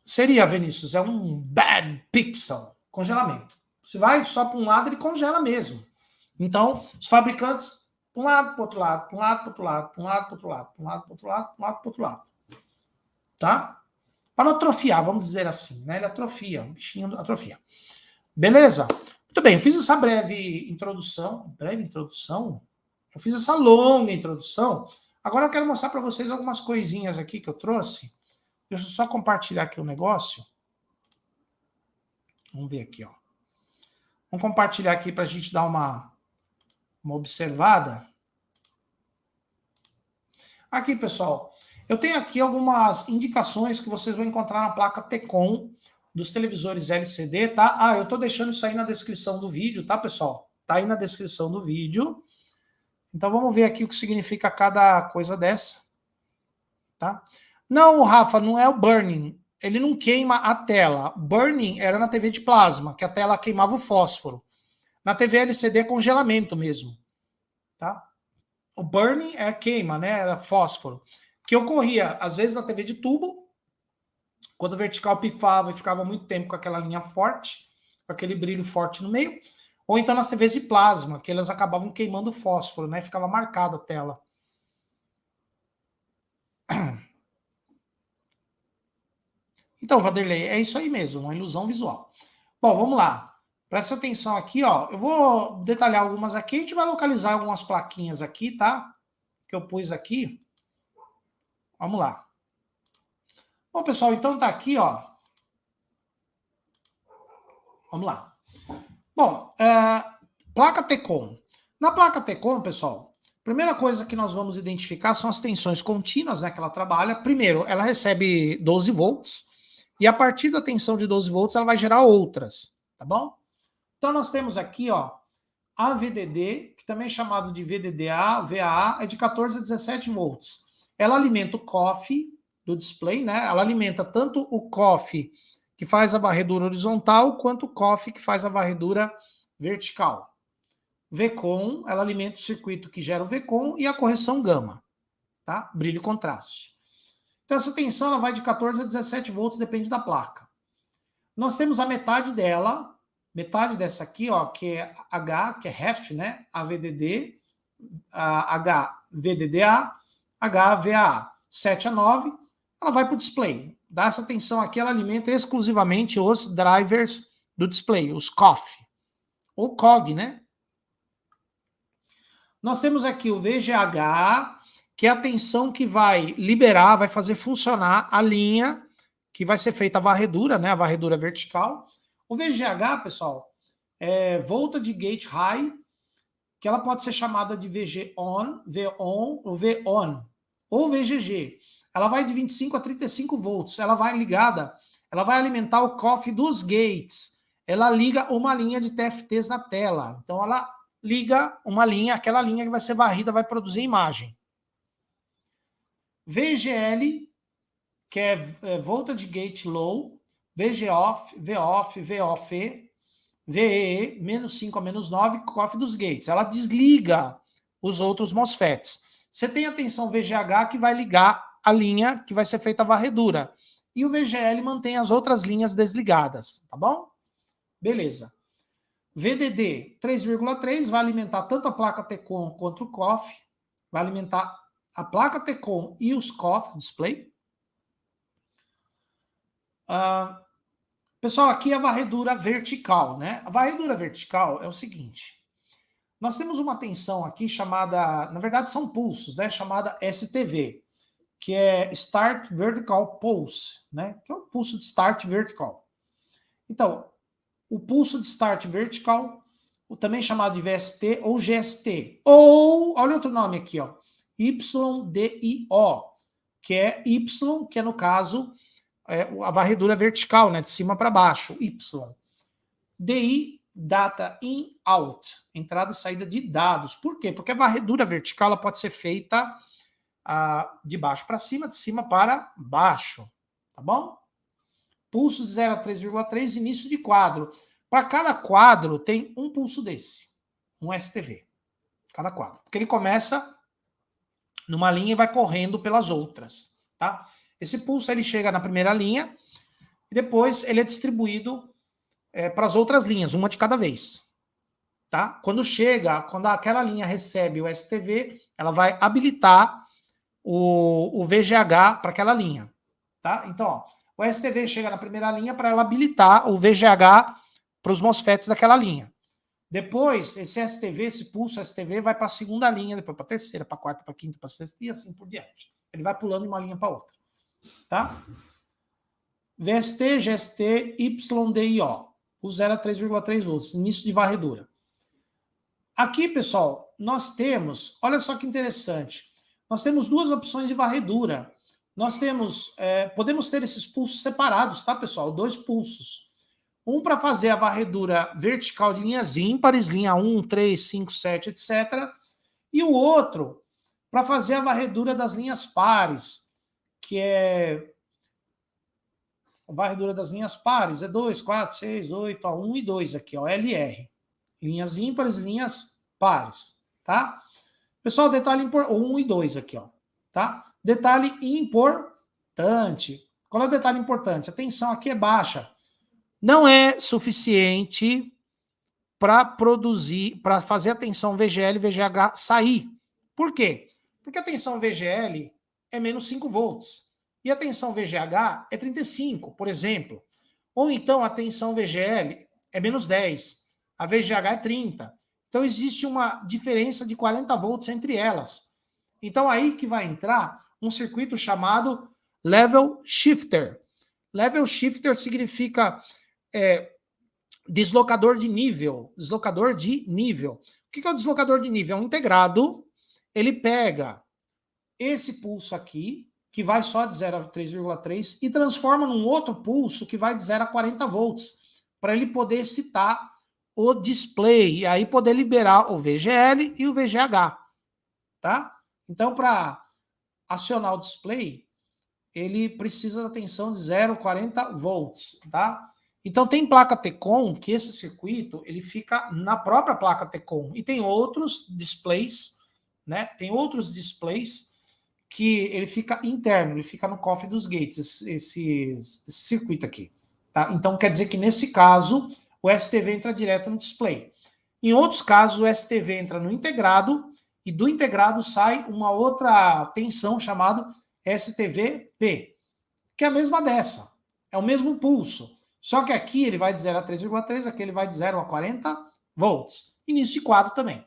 seria, Vinícius, é um bad pixel, congelamento. Se vai só para um lado, ele congela mesmo. Então, os fabricantes, para um lado, para o outro lado, para um lado, para o outro lado, para um lado, para o outro lado, para um lado, para o outro lado, para um lado, para o outro lado. Tá? Para não atrofiar, vamos dizer assim, né? Ele atrofia, o bichinho atrofia. Beleza? Muito bem, eu fiz essa breve introdução. Eu fiz essa longa introdução. Agora eu quero mostrar para vocês algumas coisinhas aqui que eu trouxe. Deixa eu só compartilhar aqui o negócio. Vamos ver aqui, ó. Vamos compartilhar aqui para a gente dar uma observada. Aqui, pessoal, eu tenho aqui algumas indicações que vocês vão encontrar na placa Tecon dos televisores LCD, tá? Ah, eu estou deixando isso aí na descrição do vídeo, tá, pessoal? Tá aí na descrição do vídeo. Então vamos ver aqui o que significa cada coisa dessa, tá? Não, Rafa, não é o burning. Ele não queima a tela. Burning era na TV de plasma, que a tela queimava o fósforo. Na TV LCD é congelamento mesmo, tá? O burning é queima, né? Era fósforo. Que ocorria, às vezes, na TV de tubo, quando o vertical pifava e ficava muito tempo com aquela linha forte, com aquele brilho forte no meio, ou então nas TVs de plasma, que elas acabavam queimando fósforo, né? Ficava marcada a tela. Então, Vanderlei, é isso aí mesmo, uma ilusão visual. Bom, vamos lá. Presta atenção aqui, ó. Eu vou detalhar algumas aqui, a gente vai localizar algumas plaquinhas aqui, tá? Que eu pus aqui. Vamos lá. Bom, pessoal, então tá aqui, ó. Vamos lá. Bom, placa Tecon. Na placa Tecon, pessoal, primeira coisa que nós vamos identificar são as tensões contínuas, né, que ela trabalha. Primeiro, ela recebe 12 volts, e a partir da tensão de 12 volts, ela vai gerar outras, tá bom? Então, nós temos aqui, ó, a VDD, que também é chamado de VDDA, VAA, é de 14 a 17 volts. Ela alimenta o COF do display, né? Ela alimenta tanto o COF que faz a varredura horizontal, quanto o COF que faz a varredura vertical. VCOM, ela alimenta o circuito que gera o VCOM e a correção gama, tá? Brilho e contraste. Então essa tensão ela vai de 14 a 17 volts, depende da placa. Nós temos a metade dela, metade dessa aqui, ó, que é H, que é REF, né? AVDD, HVDDA, HVAA, 7 a 9, ela vai para o display. Dá essa tensão aqui, ela alimenta exclusivamente os drivers do display, os COF, ou COG, né? Nós temos aqui o VGH, que é a tensão que vai liberar, vai fazer funcionar a linha que vai ser feita a varredura, né? A varredura vertical. O VGH, pessoal, é Voltage Gate High, que ela pode ser chamada de VG-ON, V-ON ou V-ON, ou VGG. Ela vai de 25 a 35 volts. Ela vai ligada, ela vai alimentar o COF dos gates. Ela liga uma linha de TFTs na tela. Então, ela liga uma linha, aquela linha que vai ser varrida, vai produzir imagem. VGL, que é Voltage Gate Low, VG-OFF, V-OFF, VOF, VEE, menos 5 a menos 9, COF dos gates. Ela desliga os outros MOSFETs. Você tem a tensão VGH que vai ligar a linha que vai ser feita a varredura. E o VGL mantém as outras linhas desligadas, tá bom? Beleza. VDD 3,3 vai alimentar tanto a placa Tecon quanto o COF. Vai alimentar a placa Tecon e os COF display. Pessoal, aqui é a varredura vertical, né? A varredura vertical é o seguinte. Nós temos uma tensão aqui chamada, na verdade são pulsos, né? Chamada STV, que é Start Vertical Pulse, né? Que é o pulso de Start Vertical. Então, o pulso de Start Vertical, também chamado de VST ou GST, ou, olha outro nome aqui, ó, YDIO, que é Y, que é no caso a varredura vertical, né, de cima para baixo, Y. DI, Data In Out, entrada e saída de dados. Por quê? Porque a varredura vertical ela pode ser feita de baixo para cima, de cima para baixo, tá bom? Pulso de 0 a 3,3, início de quadro. Para cada quadro tem um pulso desse, um STV, cada quadro. Porque ele começa numa linha e vai correndo pelas outras, tá? Esse pulso ele chega na primeira linha, e depois ele é distribuído para as outras linhas, uma de cada vez. Tá? Quando aquela linha recebe o STV, ela vai habilitar o VGH para aquela linha. Tá? Então, ó, o STV chega na primeira linha para ela habilitar o VGH para os MOSFETs daquela linha. Depois, esse STV, esse pulso STV, vai para a segunda linha, depois para a terceira, para a quarta, para a quinta, para a sexta e assim por diante. Ele vai pulando de uma linha para outra. Tá? VST, GST, YDIO. O 0 a 3,3 volts, início de varredura. Aqui, pessoal, nós temos, olha só que interessante, nós temos duas opções de varredura. Nós temos, podemos ter esses pulsos separados, tá, pessoal? 2 pulsos. Um para fazer a varredura vertical de linhas ímpares, linha 1, 3, 5, 7, etc. E o outro para fazer a varredura das linhas pares, que é a varredura das linhas pares, é 2, 4, 6, 8, ó, 1 e 2 aqui, ó, LR. Linhas ímpares, linhas pares, tá? Pessoal, detalhe importante, 1 e 2 aqui, ó, tá? Detalhe importante. Qual é o detalhe importante? A tensão aqui é baixa. Não é suficiente para produzir, para fazer a tensão VGL e VGH sair. Por quê? Porque a tensão VGL é menos 5 volts e a tensão VGH é 35, por exemplo. Ou então a tensão VGL é menos 10, a VGH é 30. Então existe uma diferença de 40 volts entre elas. Então aí que vai entrar um circuito chamado level shifter. Level shifter significa deslocador de nível. Deslocador de nível. O que é o deslocador de nível? É um integrado. Ele pega esse pulso aqui, que vai só de 0 a 3,3, e transforma num outro pulso que vai de 0 a 40 volts, para ele poder excitar o display, e aí poder liberar o VGL e o VGH. Tá? Então, para acionar o display, ele precisa da tensão de 0 a 40 volts. Tá? Então, tem placa Tcon que esse circuito ele fica na própria placa Tcon. E tem outros displays, né? Tem outros displays que ele fica interno, ele fica no cofre dos gates, esse circuito aqui. Tá? Então, quer dizer que nesse caso, o STV entra direto no display. Em outros casos, o STV entra no integrado e do integrado sai uma outra tensão chamada STVP, que é a mesma dessa. É o mesmo pulso. Só que aqui ele vai de 0 a 3,3, aqui ele vai de 0 a 40 volts. Início de quadro também.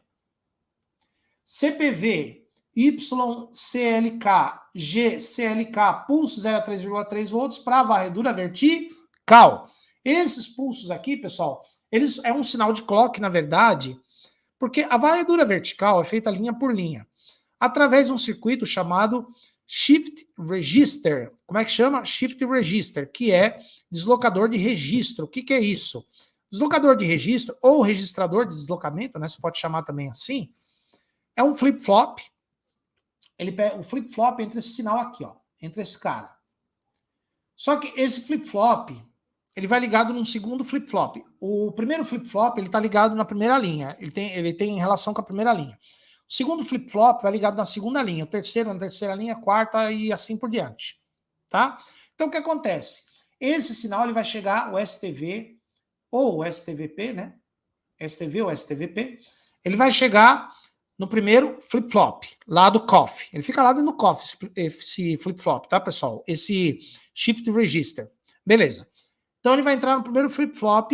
CPV, YCLK, GCLK, pulso 0 a 3,3 volts para varredura vertical. Esses pulsos aqui, pessoal, eles é um sinal de clock, na verdade, porque a varredura vertical é feita linha por linha, através de um circuito chamado Shift Register. Como é que chama? Shift Register, que é deslocador de registro. O que é isso? Deslocador de registro, ou registrador de deslocamento, né? Você pode chamar também assim, é um flip-flop. Ele pega o flip-flop entre esse sinal aqui, ó, entre esse cara. Só que esse flip-flop, ele vai ligado num segundo flip-flop. O primeiro flip-flop, ele está ligado na primeira linha. Ele tem relação com a primeira linha. O segundo flip-flop vai ligado na segunda linha. O terceiro na terceira linha, a quarta e assim por diante. Tá? Então, o que acontece? Esse sinal ele vai chegar, o STV, ou o STVP, né? STV ou STVP, ele vai chegar no primeiro flip-flop, lá do COF. Ele fica lá dentro do COF, esse flip-flop, tá, pessoal? Esse Shift Register. Beleza. Então ele vai entrar no primeiro flip-flop,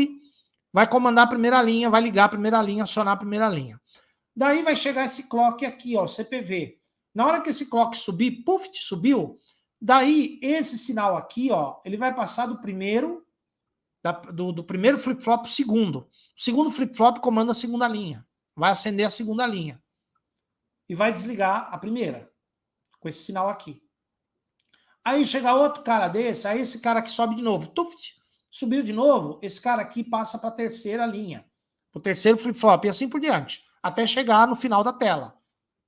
vai comandar a primeira linha, vai ligar a primeira linha, acionar a primeira linha. Daí vai chegar esse clock aqui, ó, CPV. Na hora que esse clock subir, puf, subiu, daí esse sinal aqui, ó, ele vai passar do primeiro, do primeiro flip-flop para o segundo. O segundo flip-flop comanda a segunda linha. Vai acender a segunda linha. E vai desligar a primeira, com esse sinal aqui. Aí chega outro cara desse, aí esse cara aqui sobe de novo. Tuft, subiu de novo, esse cara aqui passa para a terceira linha, para o terceiro flip-flop, e assim por diante, até chegar no final da tela.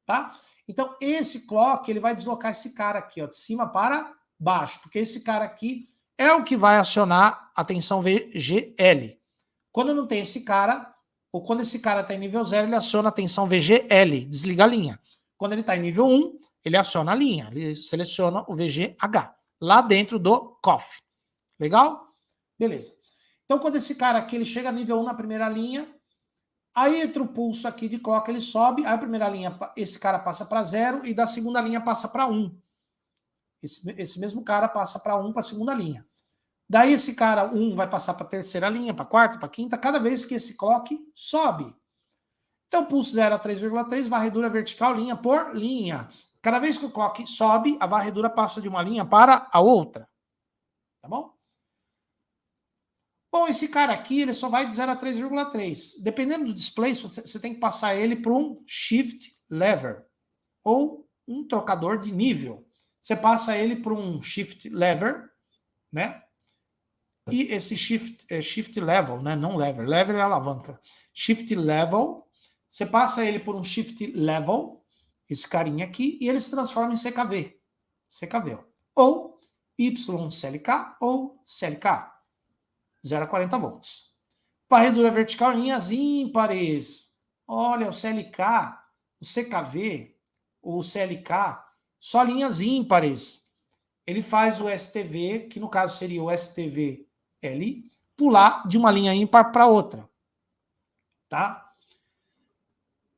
Tá? Então, esse clock, ele vai deslocar esse cara aqui, ó, de cima para baixo, porque esse cara aqui é o que vai acionar a tensão VGL. Quando não tem esse cara, ou quando esse cara está em nível 0, ele aciona a tensão VGL, desliga a linha. Quando ele está em nível 1, ele aciona a linha, ele seleciona o VGH, lá dentro do COF. Legal? Beleza. Então, quando esse cara aqui ele chega a nível 1 na primeira linha, aí entra o pulso aqui de clock, ele sobe, aí a primeira linha, esse cara passa para 0 e da segunda linha passa para 1. Esse mesmo cara passa para 1 para a segunda linha. Daí esse cara 1 vai passar para a terceira linha, para a quarta, para a quinta, cada vez que esse clock sobe. Então, pulso 0 a 3,3, varredura vertical, linha por linha. Cada vez que o clock sobe, a varredura passa de uma linha para a outra. Tá bom? Bom, esse cara aqui, ele só vai de 0 a 3,3. Dependendo do display, você tem que passar ele para um shift lever, ou um trocador de nível. Você passa ele para um shift lever, né? E esse shift level, né? Não lever. Lever é alavanca. Shift level. Você passa ele por um shift level, esse carinha aqui, e ele se transforma em CKV. CKV. Ou YCLK ou CLK. 0 a 40 volts. Varredura vertical, linhas ímpares. Olha, o CLK, o CKV, o CLK, só linhas ímpares. Ele faz o STV, que no caso seria o STVL, pular de uma linha ímpar para outra. Tá?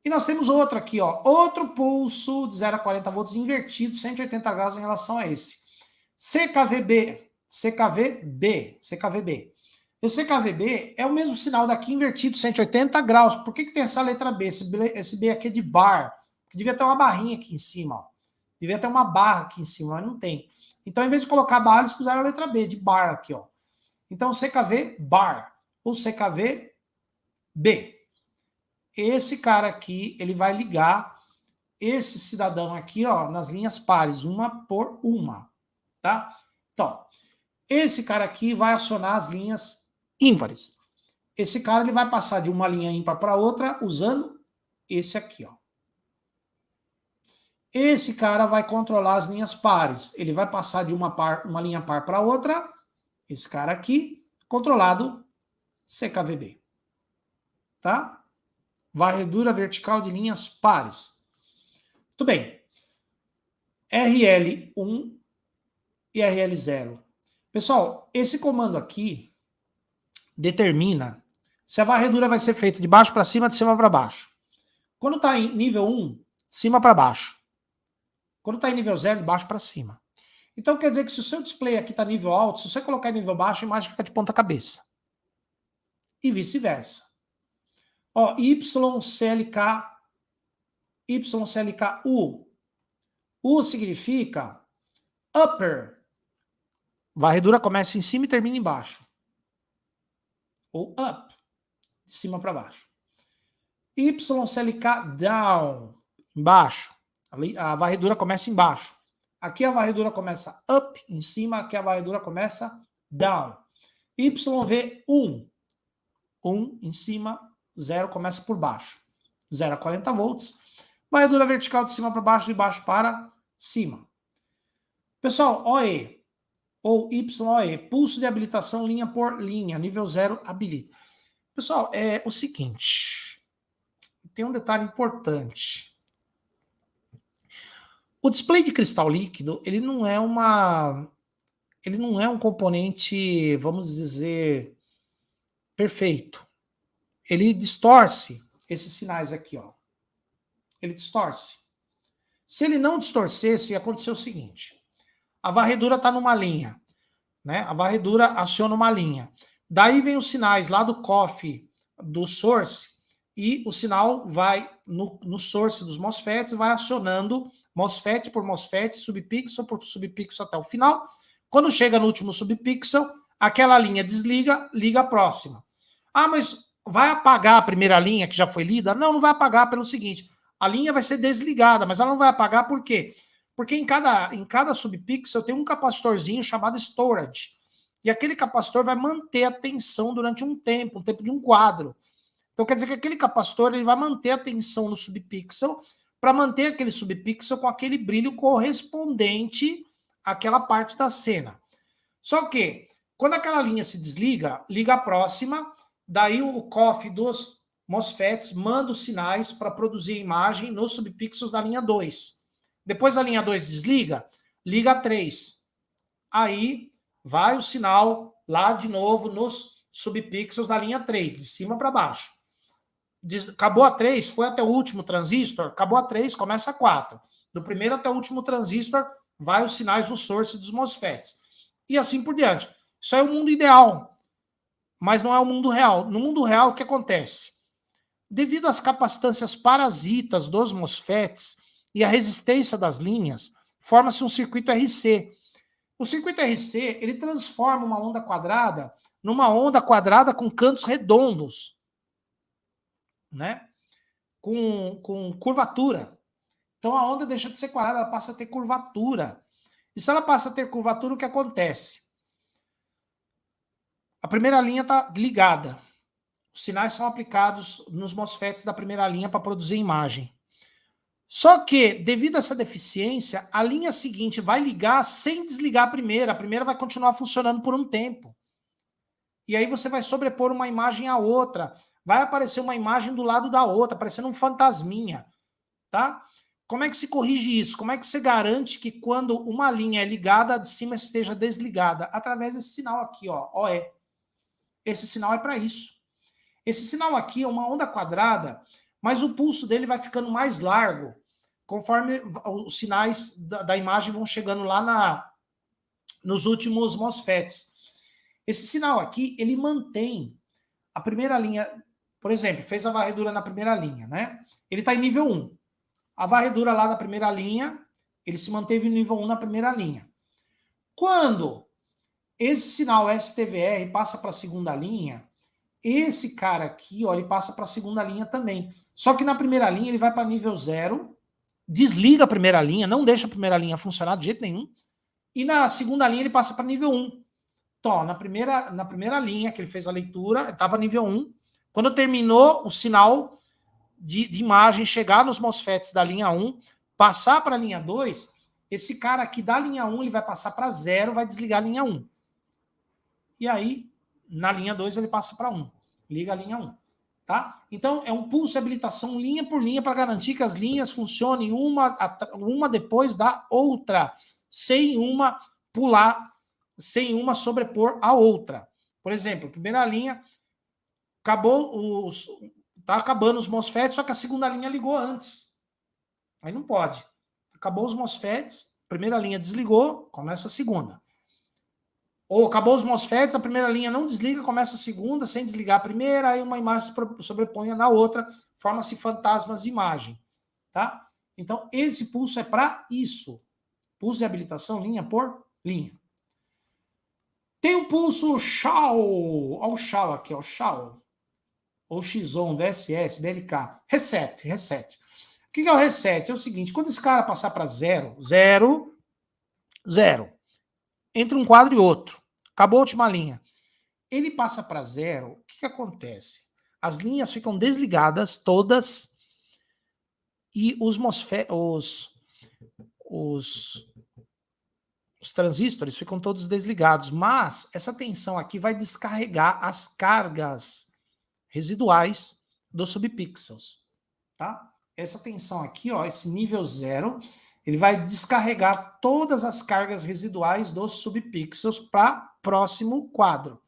E nós temos outro aqui, ó, outro pulso de 0 a 40 volts invertido, 180 graus em relação a esse. CKVB. Esse CKVB é o mesmo sinal daqui invertido, 180 graus. Por que tem essa letra B? Esse B aqui é de bar. Devia ter uma barrinha aqui em cima, ó. Devia ter uma barra aqui em cima, mas não tem. Então, em vez de colocar barra, eles puseram a letra B, de bar aqui, ó. Então, CKV bar, ou CKV B. Esse cara aqui, ele vai ligar esse cidadão aqui, ó, nas linhas pares, uma por uma, tá? Então, esse cara aqui vai acionar as linhas ímpares. Esse cara, ele vai passar de uma linha ímpar para outra usando esse aqui, ó. Esse cara vai controlar as linhas pares. Ele vai passar de uma linha par para outra, esse cara aqui, controlado CKVB, tá? Varredura vertical de linhas pares. Muito bem. RL1 e RL0. Pessoal, esse comando aqui determina se a varredura vai ser feita de baixo para cima, de cima para baixo. Quando está em nível 1, de cima para baixo. Quando está em nível 0, de baixo para cima. Então quer dizer que se o seu display aqui está nível alto, se você colocar em nível baixo, a imagem fica de ponta cabeça. E vice-versa. Ó, YCLK-U. U significa upper. Varredura começa em cima e termina embaixo. Ou up. De cima para baixo. YCLK down. Embaixo. A varredura começa embaixo. Aqui a varredura começa up, em cima. Aqui a varredura começa down. YV 1. 1 em cima. 0 começa por baixo. 0 a 40 volts. Varredura vertical de cima para baixo, de baixo para cima. Pessoal, OE, ou YOE, pulso de habilitação linha por linha, nível 0 habilita. Pessoal, é o seguinte, tem um detalhe importante. O display de cristal líquido, ele não é um componente, vamos dizer, perfeito. Ele distorce esses sinais aqui, ó. Ele distorce. Se ele não distorcesse, ia acontecer o seguinte. A varredura está numa linha, né? A varredura aciona uma linha. Daí vem os sinais lá do COF, do source, e o sinal vai no source dos MOSFETs, vai acionando MOSFET por MOSFET, subpixel por subpixel até o final. Quando chega no último subpixel, aquela linha desliga, liga a próxima. Ah, mas vai apagar a primeira linha que já foi lida? Não, não vai apagar pelo seguinte, a linha vai ser desligada, mas ela não vai apagar por quê? Porque em cada subpixel tem um capacitorzinho chamado storage. E aquele capacitor vai manter a tensão durante um tempo de um quadro. Então quer dizer que aquele capacitor ele vai manter a tensão no subpixel para manter aquele subpixel com aquele brilho correspondente àquela parte da cena. Só que, quando aquela linha se desliga, liga a próxima, daí o COF dos MOSFETs manda os sinais para produzir a imagem nos subpixels da linha 2. Depois a linha 2 desliga, liga a 3. Aí vai o sinal lá de novo nos subpixels da linha 3, de cima para baixo. Acabou a 3, foi até o último transistor, acabou a 3, começa a 4. Do primeiro até o último transistor, vai os sinais no source dos MOSFETs. E assim por diante. Isso é o mundo ideal, mas não é o mundo real. No mundo real, o que acontece? Devido às capacitâncias parasitas dos MOSFETs e a resistência das linhas, forma-se um circuito RC. O circuito RC, ele transforma uma onda quadrada numa onda quadrada com cantos redondos, né? Com curvatura. Então a onda deixa de ser quadrada, ela passa a ter curvatura. E se ela passa a ter curvatura, o que acontece? A primeira linha está ligada. Os sinais são aplicados nos MOSFETs da primeira linha para produzir imagem. Só que, devido a essa deficiência, a linha seguinte vai ligar sem desligar a primeira vai continuar funcionando por um tempo. E aí você vai sobrepor uma imagem à outra, vai aparecer uma imagem do lado da outra, parecendo um fantasminha, tá? Como é que se corrige isso? Como é que você garante que quando uma linha é ligada, a de cima esteja desligada? Através desse sinal aqui, ó, OE. Esse sinal é para isso. Esse sinal aqui é uma onda quadrada, mas o pulso dele vai ficando mais largo, conforme os sinais da imagem vão chegando lá nos últimos MOSFETs. Esse sinal aqui, ele mantém a primeira linha, por exemplo, fez a varredura na primeira linha, né? Ele está em nível 1. A varredura lá da primeira linha, ele se manteve em nível 1 na primeira linha. Quando esse sinal STVR passa para a segunda linha, esse cara aqui, ó, ele passa para a segunda linha também. Só que na primeira linha ele vai para nível 0, desliga a primeira linha, não deixa a primeira linha funcionar de jeito nenhum, e na segunda linha ele passa para nível 1. Então, na primeira linha que ele fez a leitura, estava nível 1. Quando terminou o sinal de imagem chegar nos MOSFETs da linha 1, passar para a linha 2, esse cara aqui da linha 1 ele vai passar para 0, vai desligar a linha 1. E aí, na linha 2 ele passa para 1. Liga a linha 1. Tá? Então, é um pulso de habilitação linha por linha para garantir que as linhas funcionem uma depois da outra, sem uma pular, sem uma sobrepor a outra. Por exemplo, primeira linha, tá acabando os MOSFETs, só que a segunda linha ligou antes. Aí não pode. Acabou os MOSFETs, primeira linha desligou, começa a segunda. Ou acabou os MOSFETs, a primeira linha não desliga, começa a segunda, sem desligar a primeira, aí uma imagem se sobrepõe na outra, forma-se fantasmas de imagem. Tá? Então, esse pulso é para isso. Pulso de habilitação linha por linha. Tem o pulso SHAO. Olha o SHAO aqui, ó, SHAO. Ou X-ON, VSS, BLK. Reset. O que é o reset? É o seguinte, quando esse cara passar para 0, entre um quadro e outro, acabou a última linha, ele passa para 0, o que acontece? As linhas ficam desligadas todas e os transistores ficam todos desligados, mas essa tensão aqui vai descarregar as cargas residuais dos subpixels, tá? Essa tensão aqui, ó, esse nível 0, ele vai descarregar todas as cargas residuais dos subpixels para próximo quadro,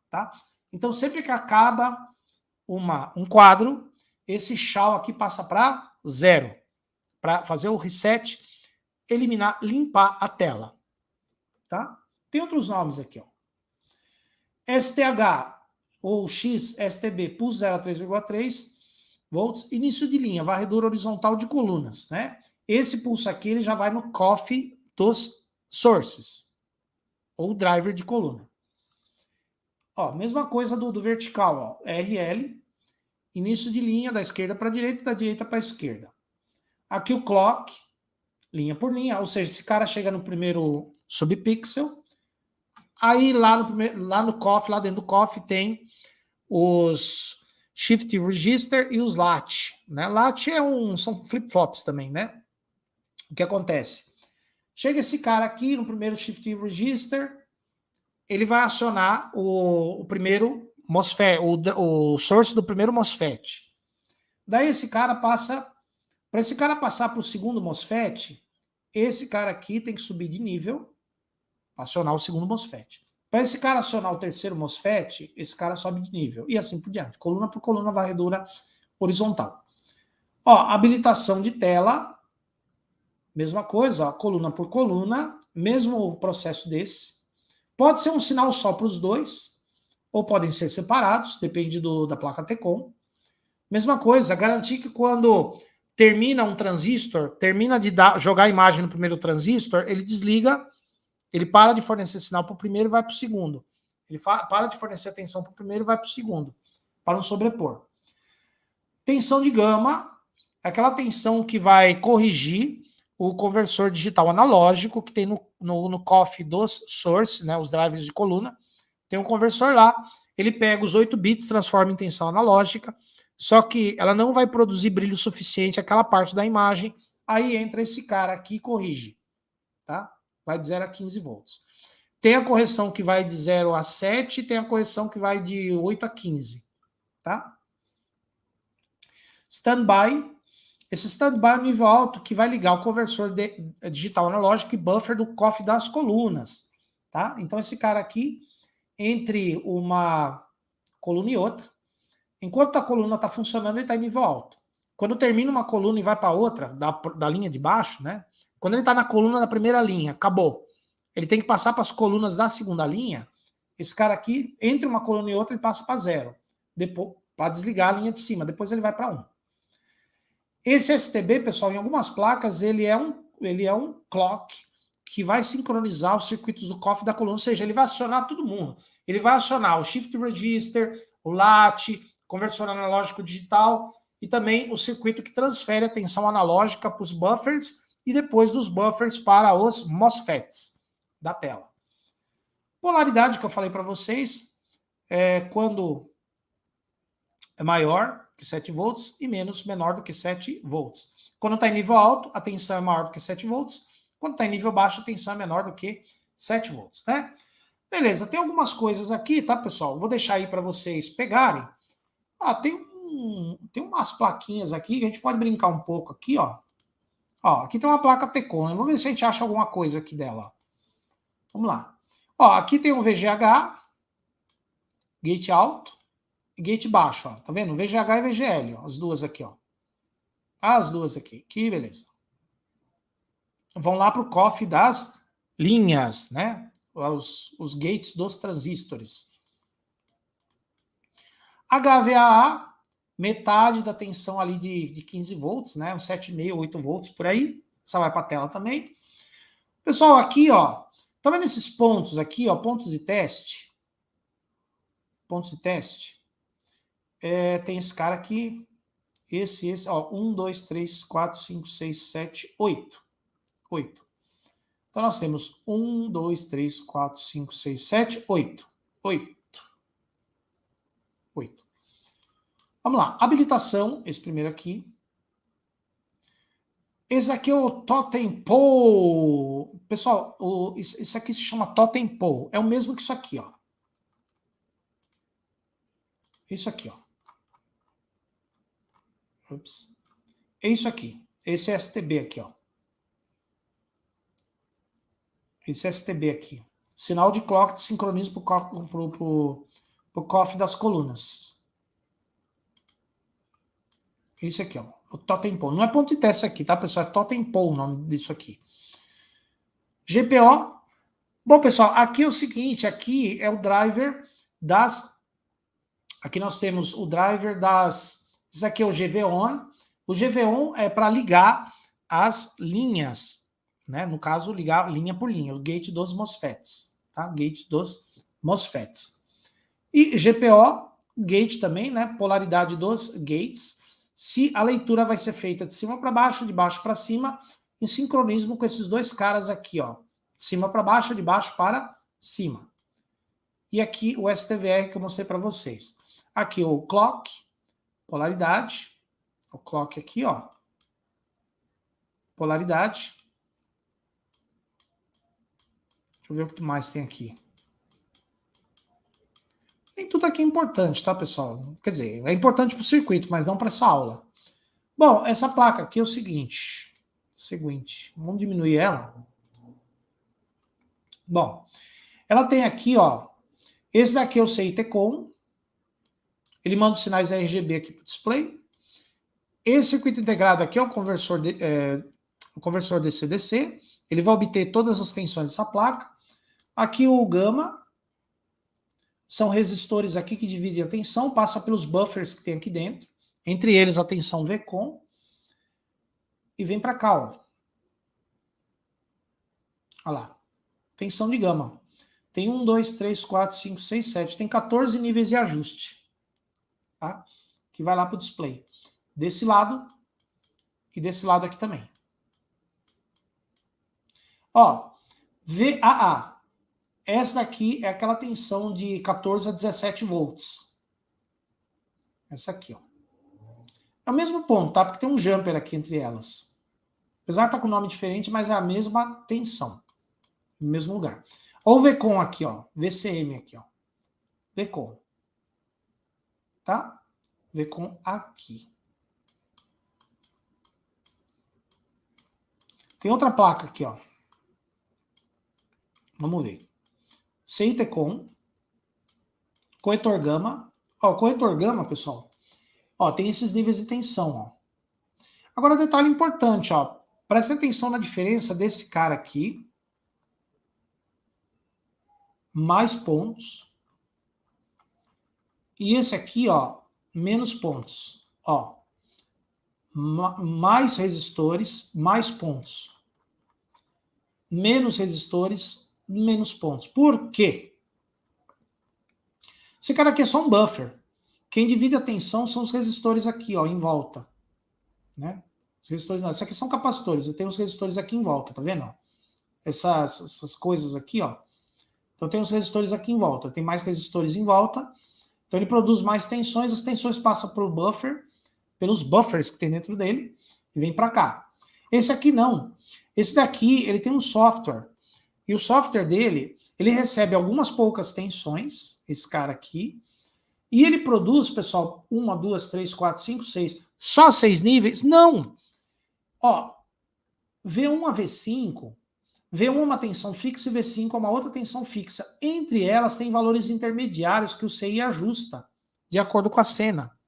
tá? Então, sempre que acaba um quadro, esse SHAO aqui passa para 0, para fazer o reset, eliminar, limpar a tela, tá? Tem outros nomes aqui, ó. STH ou XSTB, pulso 0 a 3,3 volts, início de linha, varredura horizontal de colunas, né? Esse pulso aqui, ele já vai no COF dos sources, ou driver de coluna. Ó, mesma coisa do vertical, ó, RL, início de linha da esquerda para a direita, da direita para a esquerda. Aqui o clock, linha por linha, ou seja, esse cara chega no primeiro subpixel, aí lá no COF, lá dentro do COF tem os Shift Register e os Latch, né? Latch são flip-flops também, né? O que acontece? Chega esse cara aqui no primeiro Shift Register, ele vai acionar o primeiro MOSFET, o source do primeiro MOSFET. Daí esse cara passa, para esse cara passar para o segundo MOSFET, esse cara aqui tem que subir de nível, acionar o segundo MOSFET. Para esse cara acionar o terceiro MOSFET, esse cara sobe de nível. E assim por diante. Coluna por coluna, varredura horizontal. Ó, habilitação de tela, mesma coisa, ó, coluna por coluna, mesmo processo desse. Pode ser um sinal só para os dois, ou podem ser separados, depende da placa T-Con. Mesma coisa, garantir que quando termina um transistor, termina de jogar a imagem no primeiro transistor, ele desliga, ele para de fornecer sinal para o primeiro e vai para o segundo. Ele para de fornecer tensão para o primeiro e vai para o segundo, para não sobrepor. Tensão de gama, aquela tensão que vai corrigir o conversor digital analógico que tem no COF dos source, né, os drivers de coluna. Tem um conversor lá, ele pega os 8 bits, transforma em tensão analógica, só que ela não vai produzir brilho suficiente aquela parte da imagem, aí entra esse cara aqui e corrige, tá? Vai de 0 a 15 volts. Tem a correção que vai de 0 a 7, tem a correção que vai de 8 a 15, tá? Standby. Esse standby é um nível alto que vai ligar o conversor digital analógico e buffer do COF das colunas, tá? Então esse cara aqui, entre uma coluna e outra, enquanto a coluna está funcionando, ele está em nível alto. Quando termina uma coluna e vai para outra, da linha de baixo, né? Quando ele está na coluna da primeira linha, acabou. Ele tem que passar para as colunas da segunda linha. Esse cara aqui, entre uma coluna e outra, ele passa para 0. Depois, para desligar a linha de cima. Depois ele vai para 1. Esse STB, pessoal, em algumas placas, ele é um clock que vai sincronizar os circuitos do COF da coluna, ou seja, ele vai acionar todo mundo. Ele vai acionar o Shift Register, o LAT, conversor analógico digital e também o circuito que transfere a tensão analógica para os buffers e depois dos buffers para os MOSFETs da tela. Polaridade que eu falei para vocês é quando é maior que 7 volts e menor do que 7 volts. Quando está em nível alto, a tensão é maior do que 7 volts. Quando está em nível baixo, a tensão é menor do que 7 volts, né? Beleza, tem algumas coisas aqui, tá, pessoal? Vou deixar aí para vocês pegarem. Ah, tem umas plaquinhas aqui que a gente pode brincar um pouco aqui, ó. Ó, aqui tem uma placa T-Con. Vamos ver se a gente acha alguma coisa aqui dela. Vamos lá. Ó, aqui tem um VGH, gate alto, e gate baixo, ó. Tá vendo? VGH e VGL, ó. As duas aqui, ó. As duas aqui. Que beleza. Vão lá para o COF das linhas, né? Os gates dos transistores. HVAA, metade da tensão ali de 15 volts, né? Uns 7,5, 8 volts por aí. Essa vai para a tela também. Pessoal, aqui, ó. Tá vendo esses pontos aqui, ó? Pontos de teste. Pontos de teste. Tem esse cara aqui. Esse, ó. 1, 2, 3, 4, 5, 6, 7, 8. 8. Então nós temos 1, 2, 3, 4, 5, 6, 7, 8. 8. 8. Vamos lá. Habilitação, esse primeiro aqui. Esse aqui é o Totem Pole. Pessoal, isso aqui se chama Totem Pole. É o mesmo que isso aqui, ó. Isso aqui, ó. Ups. É isso aqui. Esse é STB aqui, ó. Esse STB aqui. Sinal de clock de sincronismo pro COF das colunas. Esse aqui, ó. O Totem Pole. Não é ponto de teste aqui, tá, pessoal? É Totem Pole o nome disso aqui. GPO. Bom, pessoal, aqui é o seguinte. Aqui é o driver das... Aqui nós temos o driver das... Isso aqui é o GV-ON. O GV-ON é para ligar as linhas, né? No caso, ligar linha por linha, o gate dos MOSFETs, tá? Gate dos MOSFETs. E GPO, gate também, né? Polaridade dos gates. Se a leitura vai ser feita de cima para baixo, de baixo para cima, em sincronismo com esses dois caras aqui, ó. De cima para baixo, de baixo para cima. E aqui o STVR que eu mostrei para vocês. Aqui o clock, polaridade. O clock aqui, ó. Polaridade. Deixa eu ver o que mais tem aqui. Nem tudo aqui é importante, tá, pessoal? Quer dizer, é importante para o circuito, mas não para essa aula. Bom, essa placa aqui é o seguinte. Vamos diminuir ela. Bom, Ela tem aqui, ó, esse daqui é o CIT-COM, ele manda os sinais RGB aqui para o display. Esse circuito integrado aqui é o conversor DC-DC, ele vai obter todas as tensões dessa placa. Aqui o gama, são resistores aqui que dividem a tensão, passa pelos buffers que tem aqui dentro, entre eles a tensão VCOM, e vem para cá, ó. Olha lá, tensão de gama. Tem 1, 2, 3, 4, 5, 6, 7. Tem 14 níveis de ajuste. Tá? Que vai lá para o display. Desse lado e desse lado aqui também. Ó, VAA. Essa daqui é aquela tensão de 14 a 17 volts. Essa aqui, ó. É o mesmo ponto, tá? Porque tem um jumper aqui entre elas. Apesar de estar com nome diferente, mas é a mesma tensão. No mesmo lugar. Olha o VCOM aqui, ó. VCM aqui, ó. VCOM. Tá? VCOM aqui. Tem outra placa aqui, ó. Vamos ver. CIT-COM. Corretor gama. Ó, o corretor gama, pessoal. Ó, tem esses níveis de tensão, ó. Agora, detalhe importante, ó. Presta atenção na diferença desse cara aqui. Mais pontos. E esse aqui, ó, menos pontos. Ó, mais resistores, mais pontos. Menos resistores, menos pontos. Por quê? Esse cara aqui é só um buffer. Quem divide a tensão são os resistores aqui, ó, em volta. Né? Os resistores não. Esses aqui são capacitores. Eu tenho os resistores aqui em volta, tá vendo? Essas coisas aqui, ó. Então tem os resistores aqui em volta. Tem mais resistores em volta. Então ele produz mais tensões. As tensões passam pelo buffer, pelos buffers que tem dentro dele, e vem para cá. Esse aqui não. Esse daqui, ele tem um software. E o software dele, ele recebe algumas poucas tensões, esse cara aqui, e ele produz, pessoal, 1, 2, 3, 4, 5, 6. Só 6 níveis? Não. Ó, V1 a V5, V1 é uma tensão fixa e V5 é uma outra tensão fixa. Entre elas tem valores intermediários que o CI ajusta, de acordo com a cena.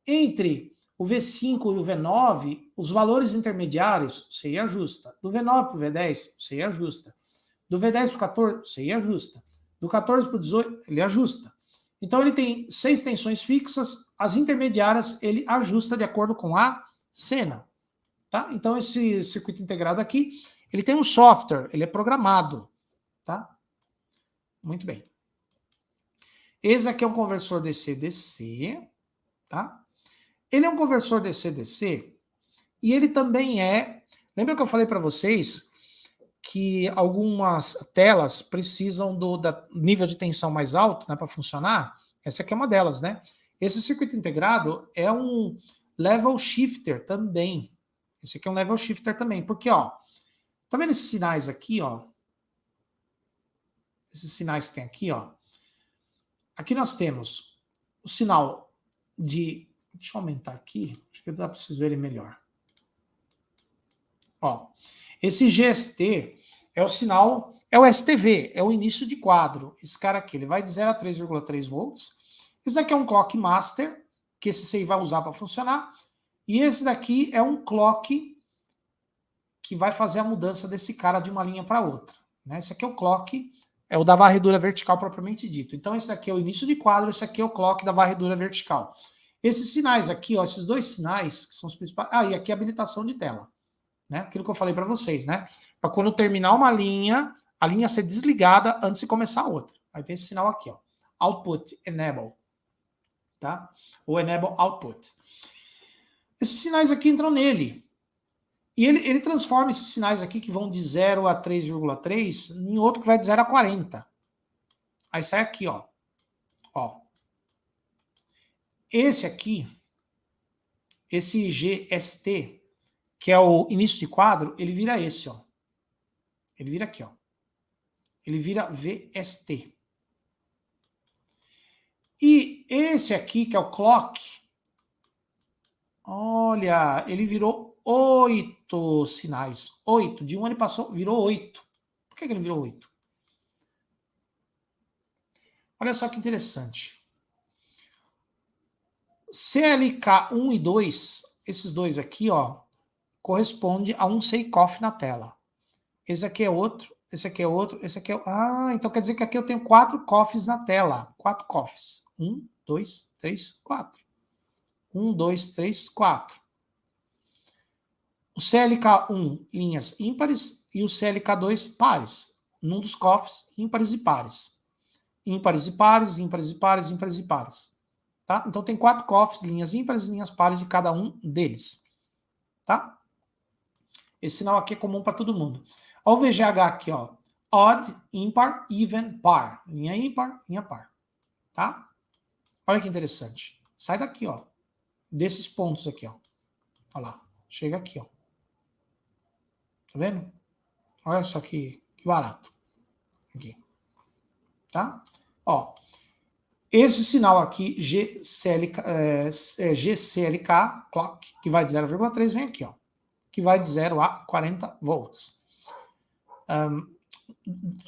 Entre o V5 e o V9, os valores intermediários, o CI ajusta. Do V9 para o V10, o CI ajusta. Do V10 para o 14, o CI ajusta. Do 14 para o 18, ele ajusta. Então ele tem 6 tensões fixas, as intermediárias ele ajusta de acordo com a cena. Tá? Então esse circuito integrado aqui, ele tem um software, ele é programado. Tá? Muito bem. Esse aqui é um conversor DC-DC. Tá? Ele é um conversor DC-DC e ele também é... Lembra que eu falei para vocês que algumas telas precisam do nível de tensão mais alto, né, para funcionar? Essa aqui é uma delas, né? Esse circuito integrado é um level shifter também. Esse aqui é um level shifter também, porque, ó, tá vendo esses sinais aqui, ó? Esses sinais que tem aqui, ó. Aqui nós temos o sinal de... Deixa eu aumentar aqui, acho que dá para vocês verem melhor. Ó, esse GST é o sinal, é o STV, é o início de quadro. Esse cara aqui, ele vai de 0 a 3,3 volts. Esse aqui é um clock master, que esse você vai usar para funcionar. E esse daqui é um clock que vai fazer a mudança desse cara de uma linha para outra. Né? Esse aqui é o clock, é o da varredura vertical propriamente dito. Então esse aqui é o início de quadro, esse aqui é o clock da varredura vertical. Esses sinais aqui, ó, esses dois sinais, que são os principais... Ah, e aqui é a habilitação de tela. Né? Aquilo que eu falei para vocês, né? Para quando terminar uma linha, a linha ser desligada antes de começar a outra. Aí tem esse sinal aqui, ó. Output Enable. Tá? Ou Enable Output. Esses sinais aqui entram nele. E ele transforma esses sinais aqui que vão de 0 a 3,3 em outro que vai de 0 a 40. Aí sai aqui, ó. Ó. Esse aqui, esse GST, que é o início de quadro, ele vira esse, ó. Ele vira aqui, ó. Ele vira VST. E esse aqui, que é o clock, olha, ele virou 8 sinais. 8. De um ele passou, virou 8. Por que ele virou 8? Olha só que interessante. CLK 1 e 2, esses dois aqui, ó, corresponde a um SEICOF na tela. Esse aqui é outro, esse aqui é outro, esse aqui é... Ah, então quer dizer que aqui eu tenho 4 COFs na tela. 4 COFs. 1, 2, 3, 4. 1, 2, 3, 4. O CLK1, linhas ímpares, e o CLK2, pares. Num dos COFs, ímpares e pares. Ímpares e pares, ímpares e pares, ímpares e pares. Tá? Então tem 4 COFs, linhas ímpares e linhas pares de cada um deles. Tá? Esse sinal aqui é comum para todo mundo. Olha o VGH aqui, ó. Odd, ímpar, even, par. Linha ímpar, linha par. Tá? Olha que interessante. Sai daqui, ó. Desses pontos aqui, ó. Olha lá. Chega aqui, ó. Tá vendo? Olha só que barato. Aqui. Tá? Ó. Esse sinal aqui, GCLK, clock, que vai de 0,3, vem aqui, ó. Que vai de 0 a 40 volts.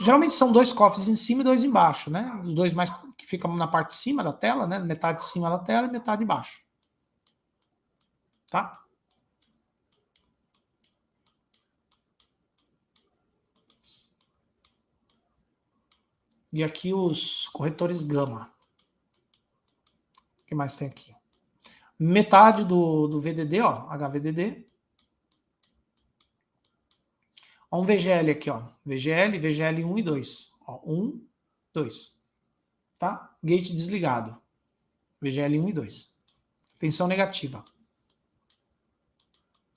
Geralmente são 2 cofres em cima e 2 embaixo, né? Os 2 mais que ficam na parte de cima da tela, né? Metade de cima da tela e metade de baixo. Tá? E aqui os corretores gama. O que mais tem aqui? Metade do VDD, ó, HVDD. Ó, um VGL aqui, ó. VGL 1 e 2. Ó, 1, 2. Tá? Gate desligado. VGL 1 e 2. Tensão negativa.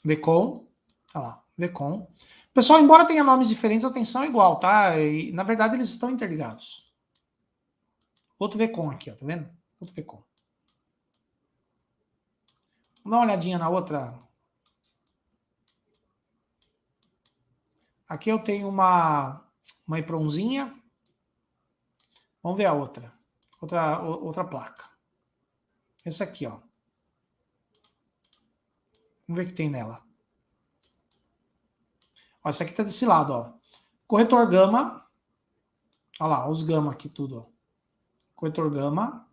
VCOM. Olha lá, VCOM. Pessoal, embora tenha nomes diferentes, a tensão é igual, tá? E, na verdade, eles estão interligados. Outro VCOM aqui, ó, tá vendo? Outro VCOM. Vamos dar uma olhadinha na outra. Aqui eu tenho uma EPROMzinha. Vamos ver a outra. Outra placa. Essa aqui, ó. Vamos ver o que tem nela. Ó, essa aqui tá desse lado, ó. Corretor gama. Olha lá, os gama aqui tudo, ó. Corretor gama.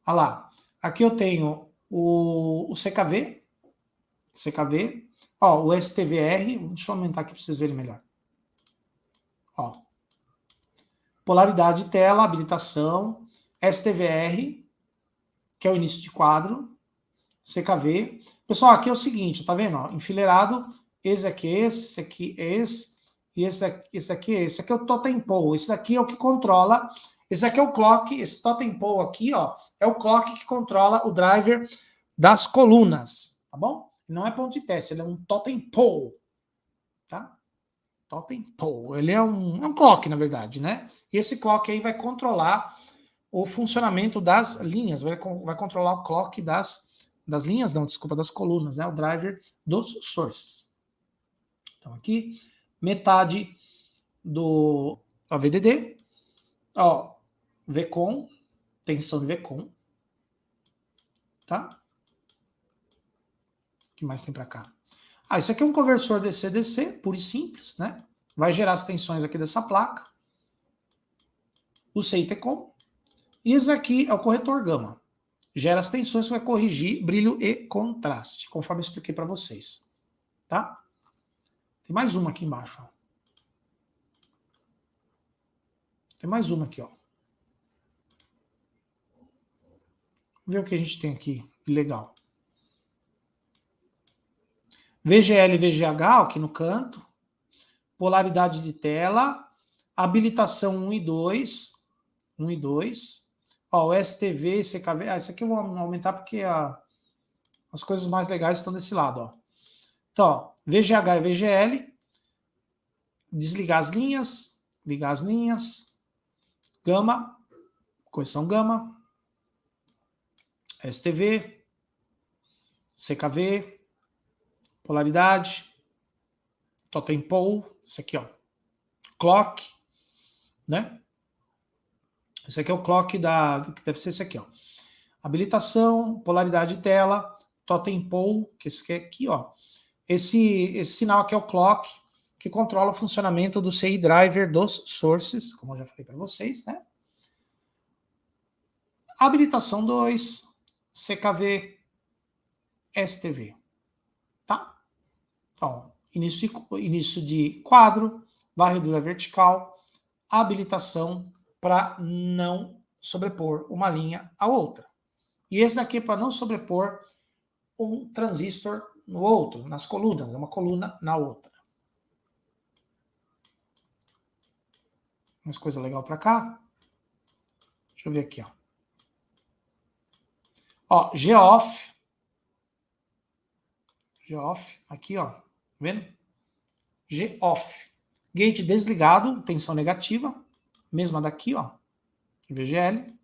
Olha lá. Aqui eu tenho o CKV. CKV. Ó, o STVR. Deixa eu aumentar aqui para vocês verem melhor. Ó. Polaridade de tela, habilitação. STVR, que é o início de quadro. CKV. Pessoal, aqui é o seguinte, tá vendo? Ó, enfileirado. Esse aqui é esse aqui é esse. E esse aqui é esse. Esse aqui é o totem pole. Esse aqui é o que controla. Esse aqui é o clock. Esse totem pole aqui, ó, é o clock que controla o driver das colunas, tá bom? Não é ponto de teste, ele é um totem pole, tá? Totem pole. Ele é um clock, na verdade, né? E esse clock aí vai controlar o funcionamento das linhas, vai controlar o clock das linhas, não, desculpa, das colunas, né? O driver dos sources. Então aqui, metade do VDD, ó, VCOM, tensão de VCOM, tá? O que mais tem para cá? Ah, isso aqui é um conversor DC-DC, puro e simples, né? Vai gerar as tensões aqui dessa placa. O CITECOM. E isso aqui é o corretor gama. Gera as tensões que vai corrigir brilho e contraste, conforme eu expliquei para vocês. Tá? Tem mais uma aqui embaixo, ó. Tem mais uma aqui, ó. Vamos ver o que a gente tem aqui de legal. VGL e VGH aqui no canto. Polaridade de tela. Habilitação 1 e 2. 1 e 2. Ó, o STV, CKV. Ah, isso aqui eu vou aumentar porque as coisas mais legais estão desse lado, ó. Então, ó, VGH e VGL. Desligar as linhas. Ligar as linhas. Gama. Correção gama. STV. CKV. Polaridade. Totem pole. Isso aqui, ó. Clock. Né? Esse aqui é o clock que deve ser esse aqui, ó. Habilitação, polaridade de tela, totem pole, que esse aqui, ó. Esse sinal aqui é o clock, que controla o funcionamento do CI driver dos sources, como eu já falei para vocês, né? Habilitação 2, CKV, STV. Tá? Então, início de quadro, varredura vertical, habilitação para não sobrepor uma linha à outra. E esse aqui é para não sobrepor um transistor no outro, nas colunas, uma coluna na outra. Mais coisa legal para cá. Deixa eu ver aqui, ó. Ó, G-off. G-off, aqui, ó. Vendo? G-off. Gate desligado, tensão negativa. Mesma daqui, ó. VGL.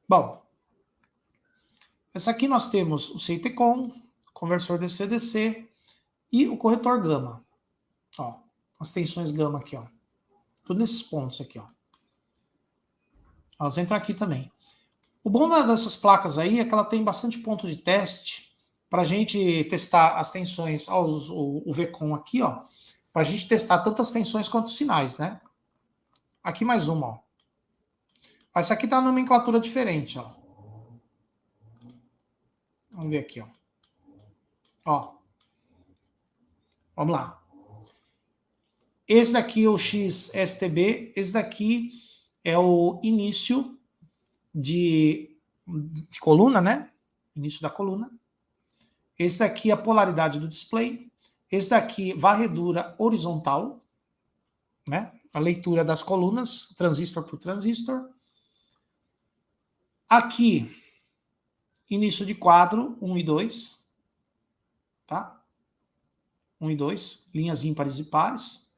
Bom, essa aqui nós temos o CIT-COM, conversor DC-DC e o corretor gama. Ó, as tensões gama aqui, ó. Tudo nesses pontos aqui, ó. Elas entram aqui também. O bom dessas placas aí é que ela tem bastante ponto de teste para a gente testar as tensões, ó, o VCOM aqui, ó, para a gente testar tanto as tensões quanto os sinais, né? Aqui mais uma, ó. Essa aqui tá numa nomenclatura diferente, ó. Vamos ver aqui, ó. Ó. Vamos lá. Esse daqui é o XSTB, esse daqui é o início de coluna, né? Início da coluna. Esse daqui é a polaridade do display. Esse daqui, varredura horizontal, né? A leitura das colunas, transistor por transistor. Aqui, início de quadro, 1 e 2. Tá? 1 e 2, linhas ímpares e pares.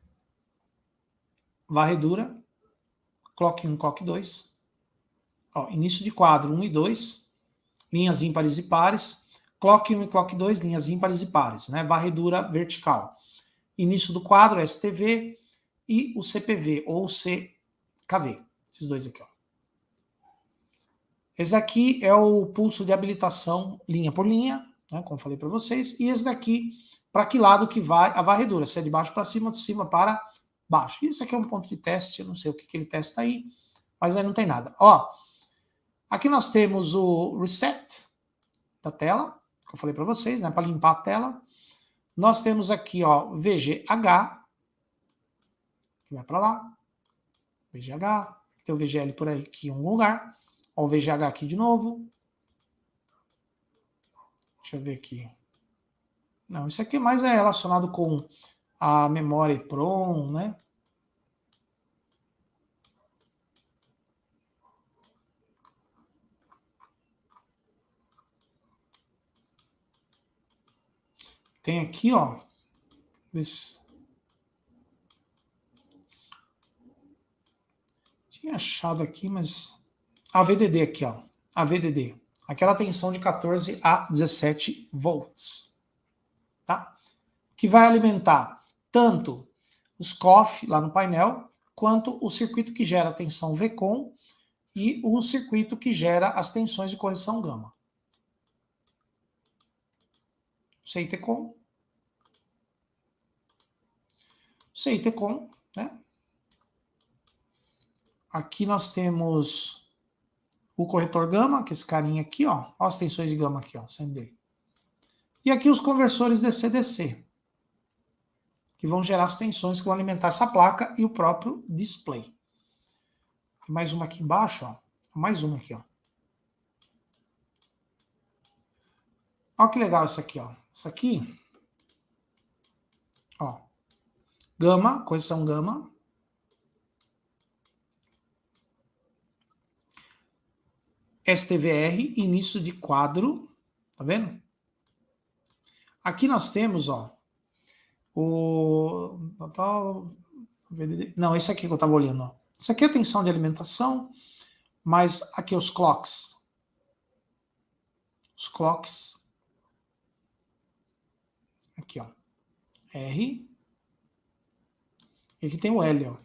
Varredura, clock 1, clock 2. Ó, início de quadro, 1 e 2, linhas ímpares e pares. Clock 1 e clock 2, linhas ímpares e pares, né? Varredura vertical. Início do quadro, STV, e o CPV, ou CKV. Esses dois aqui, ó. Esse aqui é o pulso de habilitação linha por linha, né, como falei para vocês. E esse daqui, para que lado que vai a varredura? Se é de baixo para cima ou de cima para baixo. Isso aqui é um ponto de teste, eu não sei o que ele testa aí, mas aí não tem nada. Ó, aqui nós temos o reset da tela, que eu falei para vocês, né, para limpar a tela. Nós temos aqui, ó, VGH, que vai para lá. VGH, tem o VGL por aí aqui em algum lugar. Ó, o VGH aqui de novo. Deixa eu ver aqui. Não, isso aqui mais é relacionado com a memória EEPROM, né? Tem aqui, ó. Tinha achado aqui, mas... A VDD aqui, ó. A VDD. Aquela tensão de 14 a 17 volts. Tá? Que vai alimentar tanto os COF lá no painel, quanto o circuito que gera a tensão VCOM e o circuito que gera as tensões de correção gama. CIT-COM. CIT-COM, né? Aqui nós temos o corretor gama, que é esse carinha aqui, ó. Ó as tensões de gama aqui, ó, saindo dele. E aqui os conversores DC-DC, que vão gerar as tensões que vão alimentar essa placa e o próprio display. Tem mais uma aqui embaixo, ó. Mais uma aqui, ó. Olha que legal isso aqui, ó. Isso aqui, ó. Gama, correção gama. STVR, início de quadro. Tá vendo? Aqui nós temos, ó, o... Não, esse aqui que eu estava olhando, ó. Isso aqui é a tensão de alimentação, mas aqui os clocks. Os clocks. Aqui, ó. R. E aqui tem o L, ó.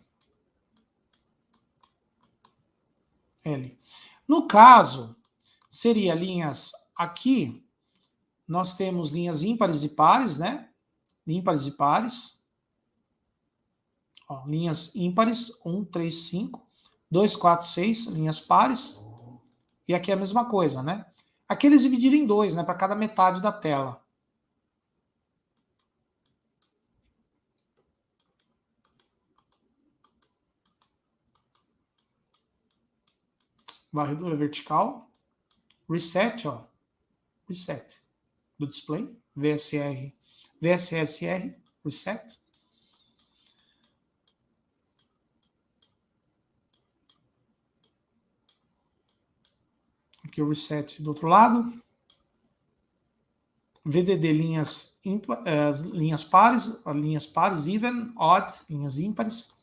L. No caso, seria linhas aqui nós temos linhas ímpares e pares, né? Ímpares e pares. Ó, linhas ímpares, 1, 3, 5, 2, 4, 6, linhas pares. E aqui é a mesma coisa, né? Aqui eles dividiram em dois, né? Para cada metade da tela. Varredura vertical. Reset, ó. Reset. Do display. VSSR. Reset. Aqui o reset do outro lado. VDD linhas pares, even, odd, linhas ímpares.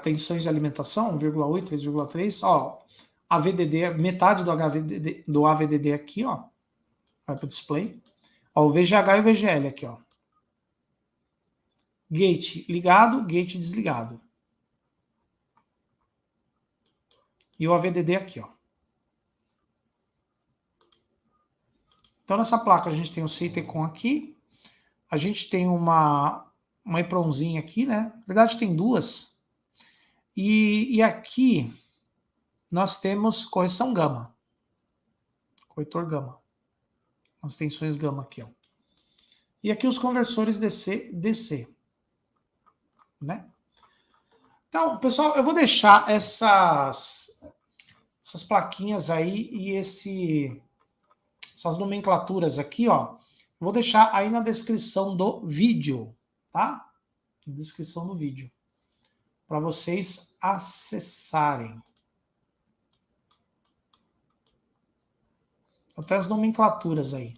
Tensões de alimentação, 1,8, 3,3. Ó, a VDD, metade do AVDD aqui, ó. Vai para o display. Ó, o VGH e o VGL aqui, ó. Gate ligado, gate desligado. E o AVDD aqui, ó. Então, nessa placa, a gente tem o CITECOM aqui. A gente tem uma EPROMzinha aqui, né? Na verdade, tem duas. E aqui, nós temos correção gama. Corretor gama. As tensões gama aqui, ó. E aqui os conversores DC. Né? Então, pessoal, eu vou deixar essas plaquinhas aí e essas nomenclaturas aqui, ó. Vou deixar aí na descrição do vídeo, tá? Na descrição do vídeo. Para vocês acessarem. Até as nomenclaturas aí.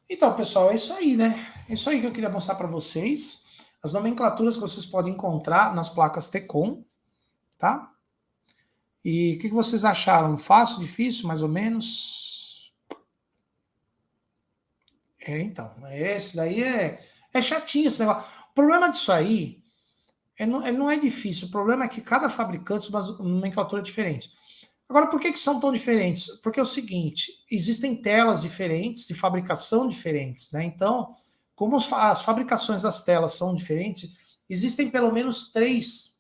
Então, pessoal, é isso aí, né? É isso aí que eu queria mostrar para vocês. As nomenclaturas que vocês podem encontrar nas placas TECOM, tá? E o que vocês acharam? Fácil, difícil, mais ou menos? Então, esse daí é chatinho esse negócio. O problema disso aí não é difícil. O problema é que cada fabricante usa uma nomenclatura diferente. Agora, por que são tão diferentes? Porque é o seguinte, existem telas diferentes de fabricação diferentes, né? Então, como as fabricações das telas são diferentes, existem pelo menos três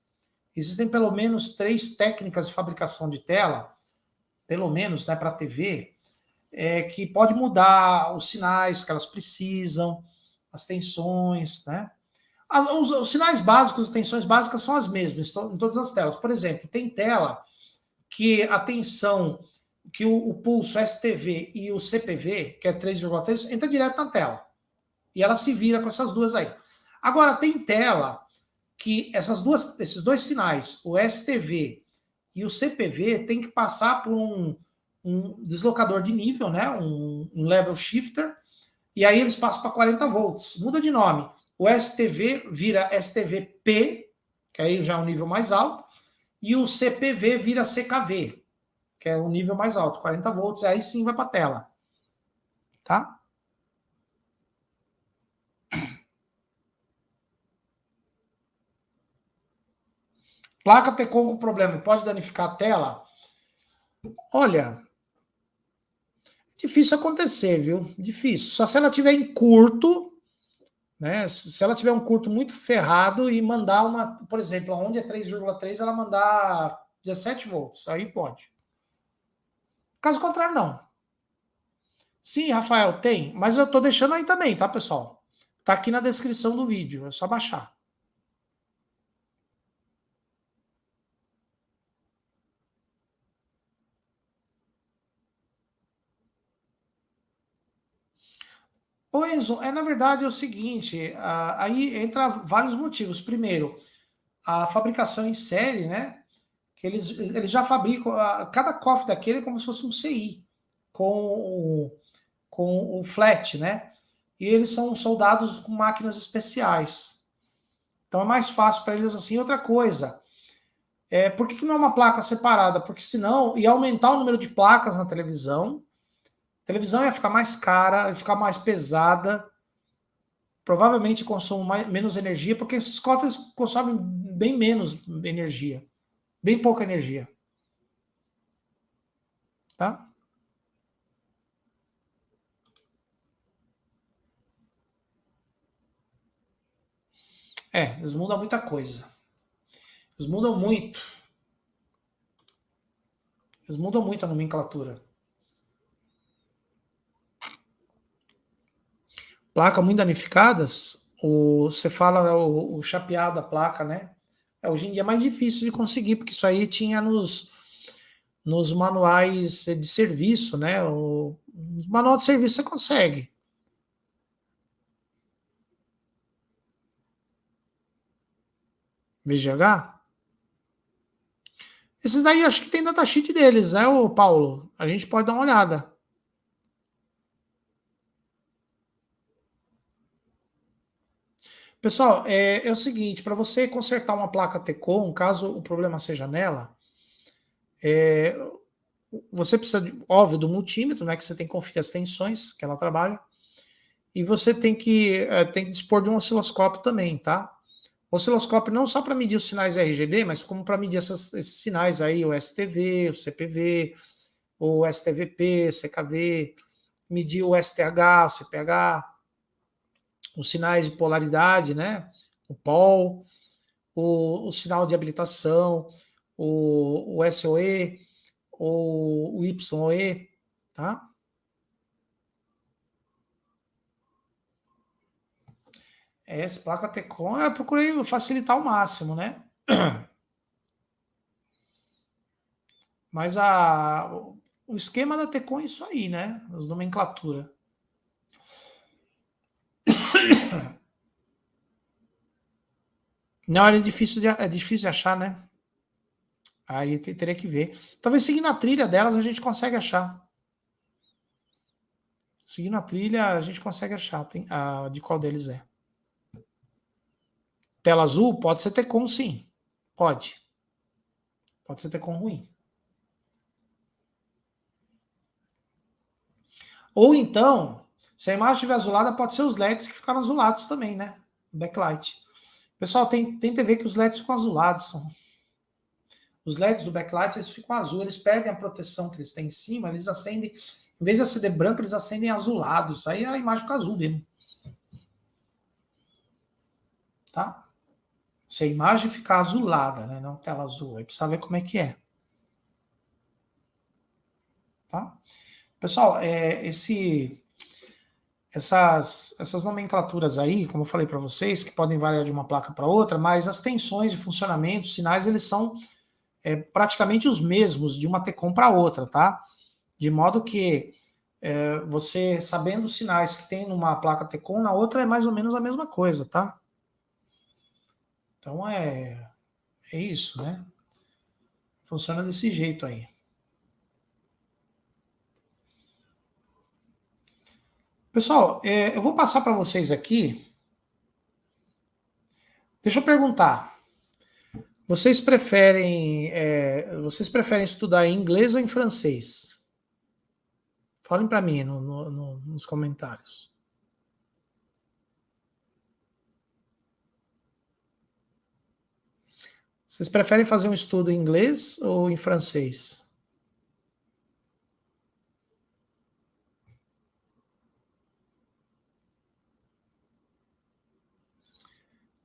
técnicas de fabricação de tela, pelo menos, né, para a TV, que pode mudar os sinais que elas precisam, as tensões, né? Os sinais básicos, as tensões básicas são as mesmas em todas as telas. Por exemplo, tem tela que a tensão, que o pulso STV e o CPV, que é 3,3, entra direto na tela. E ela se vira com essas duas aí. Agora, tem tela que esses dois sinais, o STV e o CPV, tem que passar por um deslocador de nível, né? Um level shifter, e aí eles passam para 40 volts. Muda de nome. O STV vira STVP, que aí já é um nível mais alto, e o CPV vira CKV, que é o nível mais alto, 40 volts, aí sim vai para a tela. Tá? Placa TECOM com problema, pode danificar a tela? Olha, é difícil acontecer, viu? Difícil. Só se ela tiver em curto, né? Se ela tiver um curto muito ferrado e mandar uma, por exemplo, onde é 3,3, ela mandar 17 volts, aí pode. Caso contrário, não. Sim, Rafael, tem, mas eu tô deixando aí também, tá, pessoal? Tá aqui na descrição do vídeo, é só baixar. Ô Enzo, na verdade é o seguinte, aí entra vários motivos. Primeiro, a fabricação em série, né? Que eles já fabricam, cada cofre daquele é como se fosse um CI, com o flat, né? E eles são soldados com máquinas especiais. Então é mais fácil para eles assim. Outra coisa, por que não é uma placa separada? Porque senão ia aumentar o número de placas na televisão, a televisão ia ficar mais cara, ia ficar mais pesada, provavelmente consome menos energia, porque esses cofres consomem bem menos energia, bem pouca energia. Tá? Eles mudam muita coisa. Eles mudam muito. Eles mudam muito a nomenclatura. Placa muito danificadas, você fala o chapeado da placa, né? Hoje em dia é mais difícil de conseguir, porque isso aí tinha nos manuais de serviço, né? Nos manual de serviço você consegue. VGH? Esses daí acho que tem datasheet deles, né, o Paulo? A gente pode dar uma olhada. Pessoal, é o seguinte, para você consertar uma placa Tecon, caso o problema seja nela, você precisa, óbvio, do multímetro, né, que você tem que conferir as tensões que ela trabalha, e você tem que dispor de um osciloscópio também, tá? Osciloscópio não só para medir os sinais RGB, mas como para medir esses sinais aí, o STV, o CPV, o STVP, CKV, medir o STH, o CPH, os sinais de polaridade, né? O POL, o sinal de habilitação, o SOE, o YOE, tá? Essa placa Tecon, eu procurei facilitar ao máximo, né? Mas o esquema da Tecon é isso aí, né? As nomenclatura. Não, é difícil de achar, né? Aí teria que ver. Talvez seguindo a trilha delas a gente consegue achar. Seguindo a trilha a gente consegue achar de qual deles é. Tela azul pode ser Tecon, sim. Pode. Pode ser Tecon ruim. Ou então, se a imagem estiver azulada, pode ser os LEDs que ficaram azulados também, né? Backlight. Pessoal, tem TV que os LEDs ficam azulados. Os LEDs do backlight, eles ficam azul, eles perdem a proteção que eles têm em cima, eles acendem, em vez de acender branco, eles acendem azulados. Aí a imagem fica azul mesmo. Tá? Se a imagem ficar azulada, né? Não tela azul, aí precisa ver como é que é. Tá? Pessoal, essas nomenclaturas aí, como eu falei para vocês, que podem variar de uma placa para outra, mas as tensões de funcionamento, os sinais, eles são praticamente os mesmos de uma Tecon para outra, tá? De modo que você, sabendo os sinais que tem numa placa Tecon, na outra é mais ou menos a mesma coisa, tá? Então é isso, né? Funciona desse jeito aí. Pessoal, eu vou passar para vocês aqui. Deixa eu perguntar. Vocês preferem estudar em inglês ou em francês? Falem para mim nos comentários. Vocês preferem fazer um estudo em inglês ou em francês?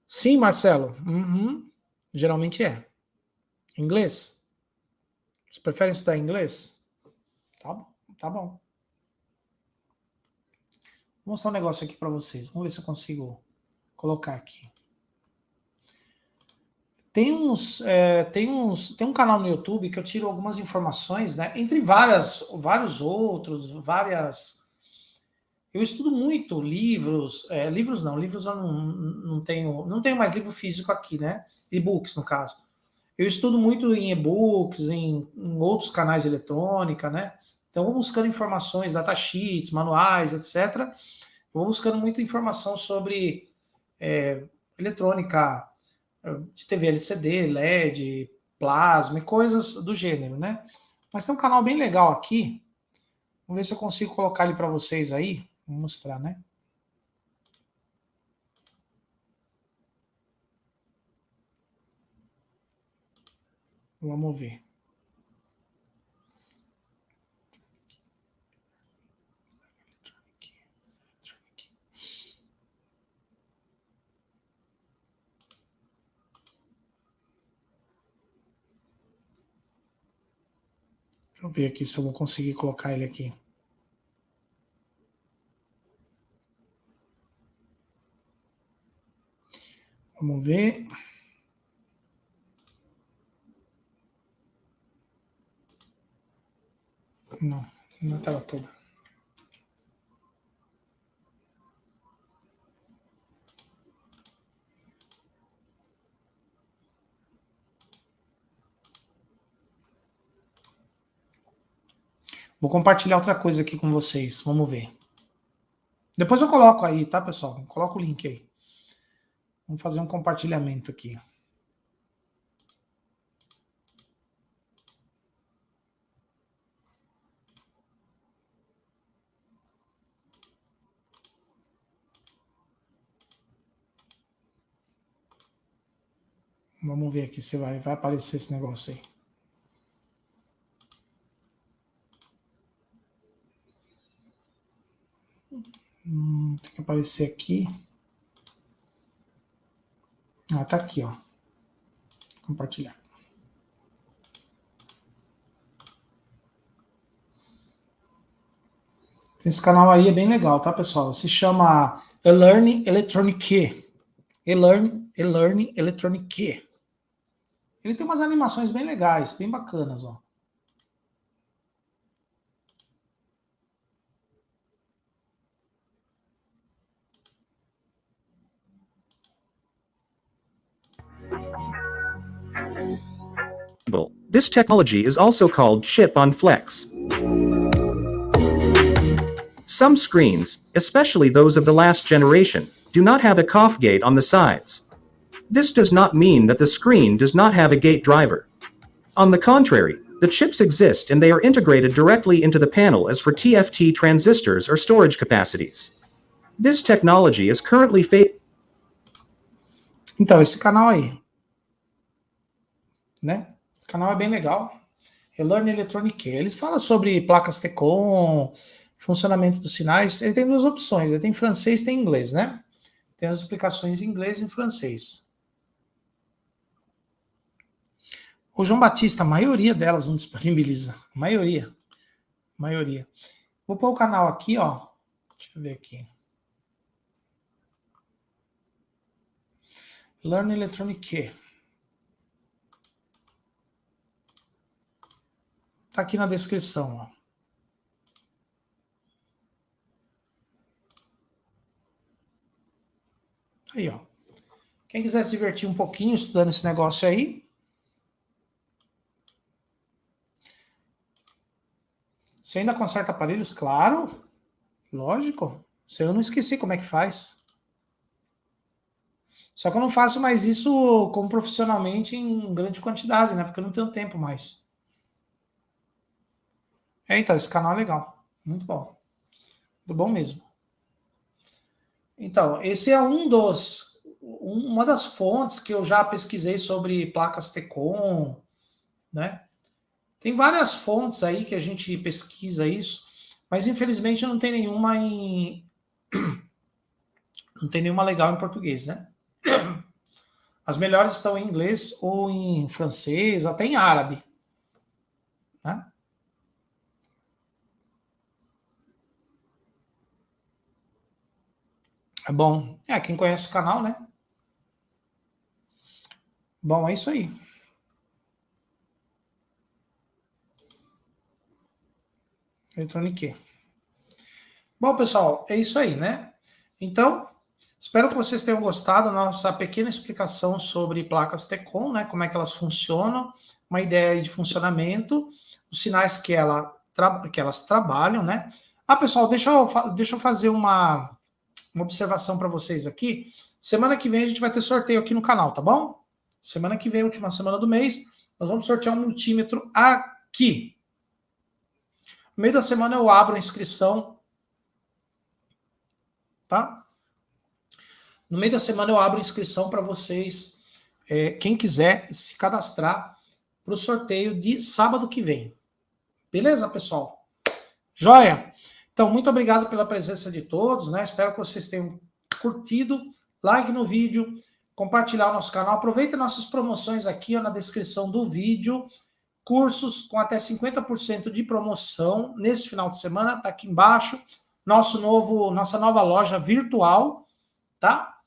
Sim, Marcelo. Uhum. Geralmente é. Inglês? Vocês preferem estudar em inglês? Tá bom, tá bom. Vou mostrar um negócio aqui para vocês. Vamos ver se eu consigo colocar aqui. Tem um canal no YouTube que eu tiro algumas informações, né? Entre vários outros, Eu estudo muito livros, livros eu não tenho mais livro físico aqui, né? E-books, no caso. Eu estudo muito em e-books, em outros canais de eletrônica, né? Então, eu vou buscando informações, datasheets, manuais, etc. Eu vou buscando muita informação sobre eletrônica, de TV LCD, LED, plasma e coisas do gênero, né? Mas tem um canal bem legal aqui. Vamos ver se eu consigo colocar ele para vocês aí. Vou mostrar, né? Vamos ver. Deixa eu ver aqui se eu vou conseguir colocar ele aqui. Vamos ver. Não, na tela toda. Vou compartilhar outra coisa aqui com vocês. Vamos ver. Depois eu coloco aí, tá, pessoal? Coloco o link aí. Vamos fazer um compartilhamento aqui. Vamos ver aqui se vai aparecer esse negócio aí. Tem que aparecer aqui. Ah, tá aqui, ó. Compartilhar. Esse canal aí é bem legal, tá, pessoal? Se chama eLearn Electronic. eLearn Electronic. Ele tem umas animações bem legais, bem bacanas, ó. This technology is also called chip-on-flex. Some screens, especially those of the last generation, do not have a COF gate on the sides. This does not mean that the screen does not have a gate driver. On the contrary, the chips exist and they are integrated directly into the panel as for TFT transistors or storage capacities. This technology is currently Então, esse canal aí, né? O canal é bem legal. eLearn Electronic. Eles falam sobre placas TCON, funcionamento dos sinais. Ele tem duas opções. Ele tem francês e tem inglês, né? Tem as explicações em inglês e em francês. O João Batista, a maioria delas não disponibiliza. Maioria. Vou pôr o canal aqui, ó. Deixa eu ver aqui. Learn Electronic. Tá aqui na descrição, ó. Aí, ó. Quem quiser se divertir um pouquinho estudando esse negócio aí. Você ainda conserta aparelhos? Claro. Lógico. Isso eu não esqueci como é que faz. Só que eu não faço mais isso como profissionalmente em grande quantidade, né? Porque eu não tenho tempo mais. Então, esse canal é legal. Muito bom. Muito bom mesmo. Então, esse é uma das fontes que eu já pesquisei sobre placas TCON, né? Tem várias fontes aí que a gente pesquisa isso, mas infelizmente não tem nenhuma não tem nenhuma legal em português, né? As melhores estão em inglês ou em francês, ou até em árabe, né? É bom. Quem conhece o canal, né? Bom, é isso aí. Electronic. Bom, pessoal, é isso aí, né? Então, espero que vocês tenham gostado da nossa pequena explicação sobre placas TCON, né? Como é que elas funcionam, uma ideia de funcionamento, os sinais que elas trabalham, né? Pessoal, deixa eu fazer uma observação para vocês aqui. Semana que vem a gente vai ter sorteio aqui no canal, tá bom? Semana que vem, última semana do mês, nós vamos sortear um multímetro aqui. No meio da semana eu abro a inscrição, tá? No meio da semana eu abro a inscrição para vocês, quem quiser se cadastrar para o sorteio de sábado que vem. Beleza, pessoal? Joia? Então, muito obrigado pela presença de todos, né? Espero que vocês tenham curtido. Like no vídeo, compartilhar o nosso canal. Aproveita nossas promoções aqui ó, na descrição do vídeo. Cursos com até 50% de promoção nesse final de semana, tá aqui embaixo. Nossa nova loja virtual, tá?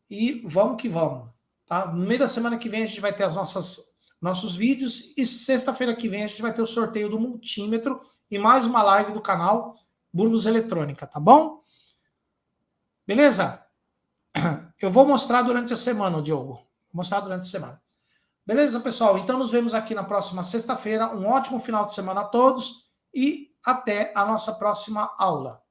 E vamos que vamos, tá? No meio da semana que vem a gente vai ter nossos vídeos e sexta-feira que vem a gente vai ter o sorteio do multímetro e mais uma live do canal Burgos Eletrônica, tá bom? Beleza? Eu vou mostrar durante a semana, Diogo. Vou mostrar durante a semana. Beleza, pessoal? Então nos vemos aqui na próxima sexta-feira. Um ótimo final de semana a todos e até a nossa próxima aula.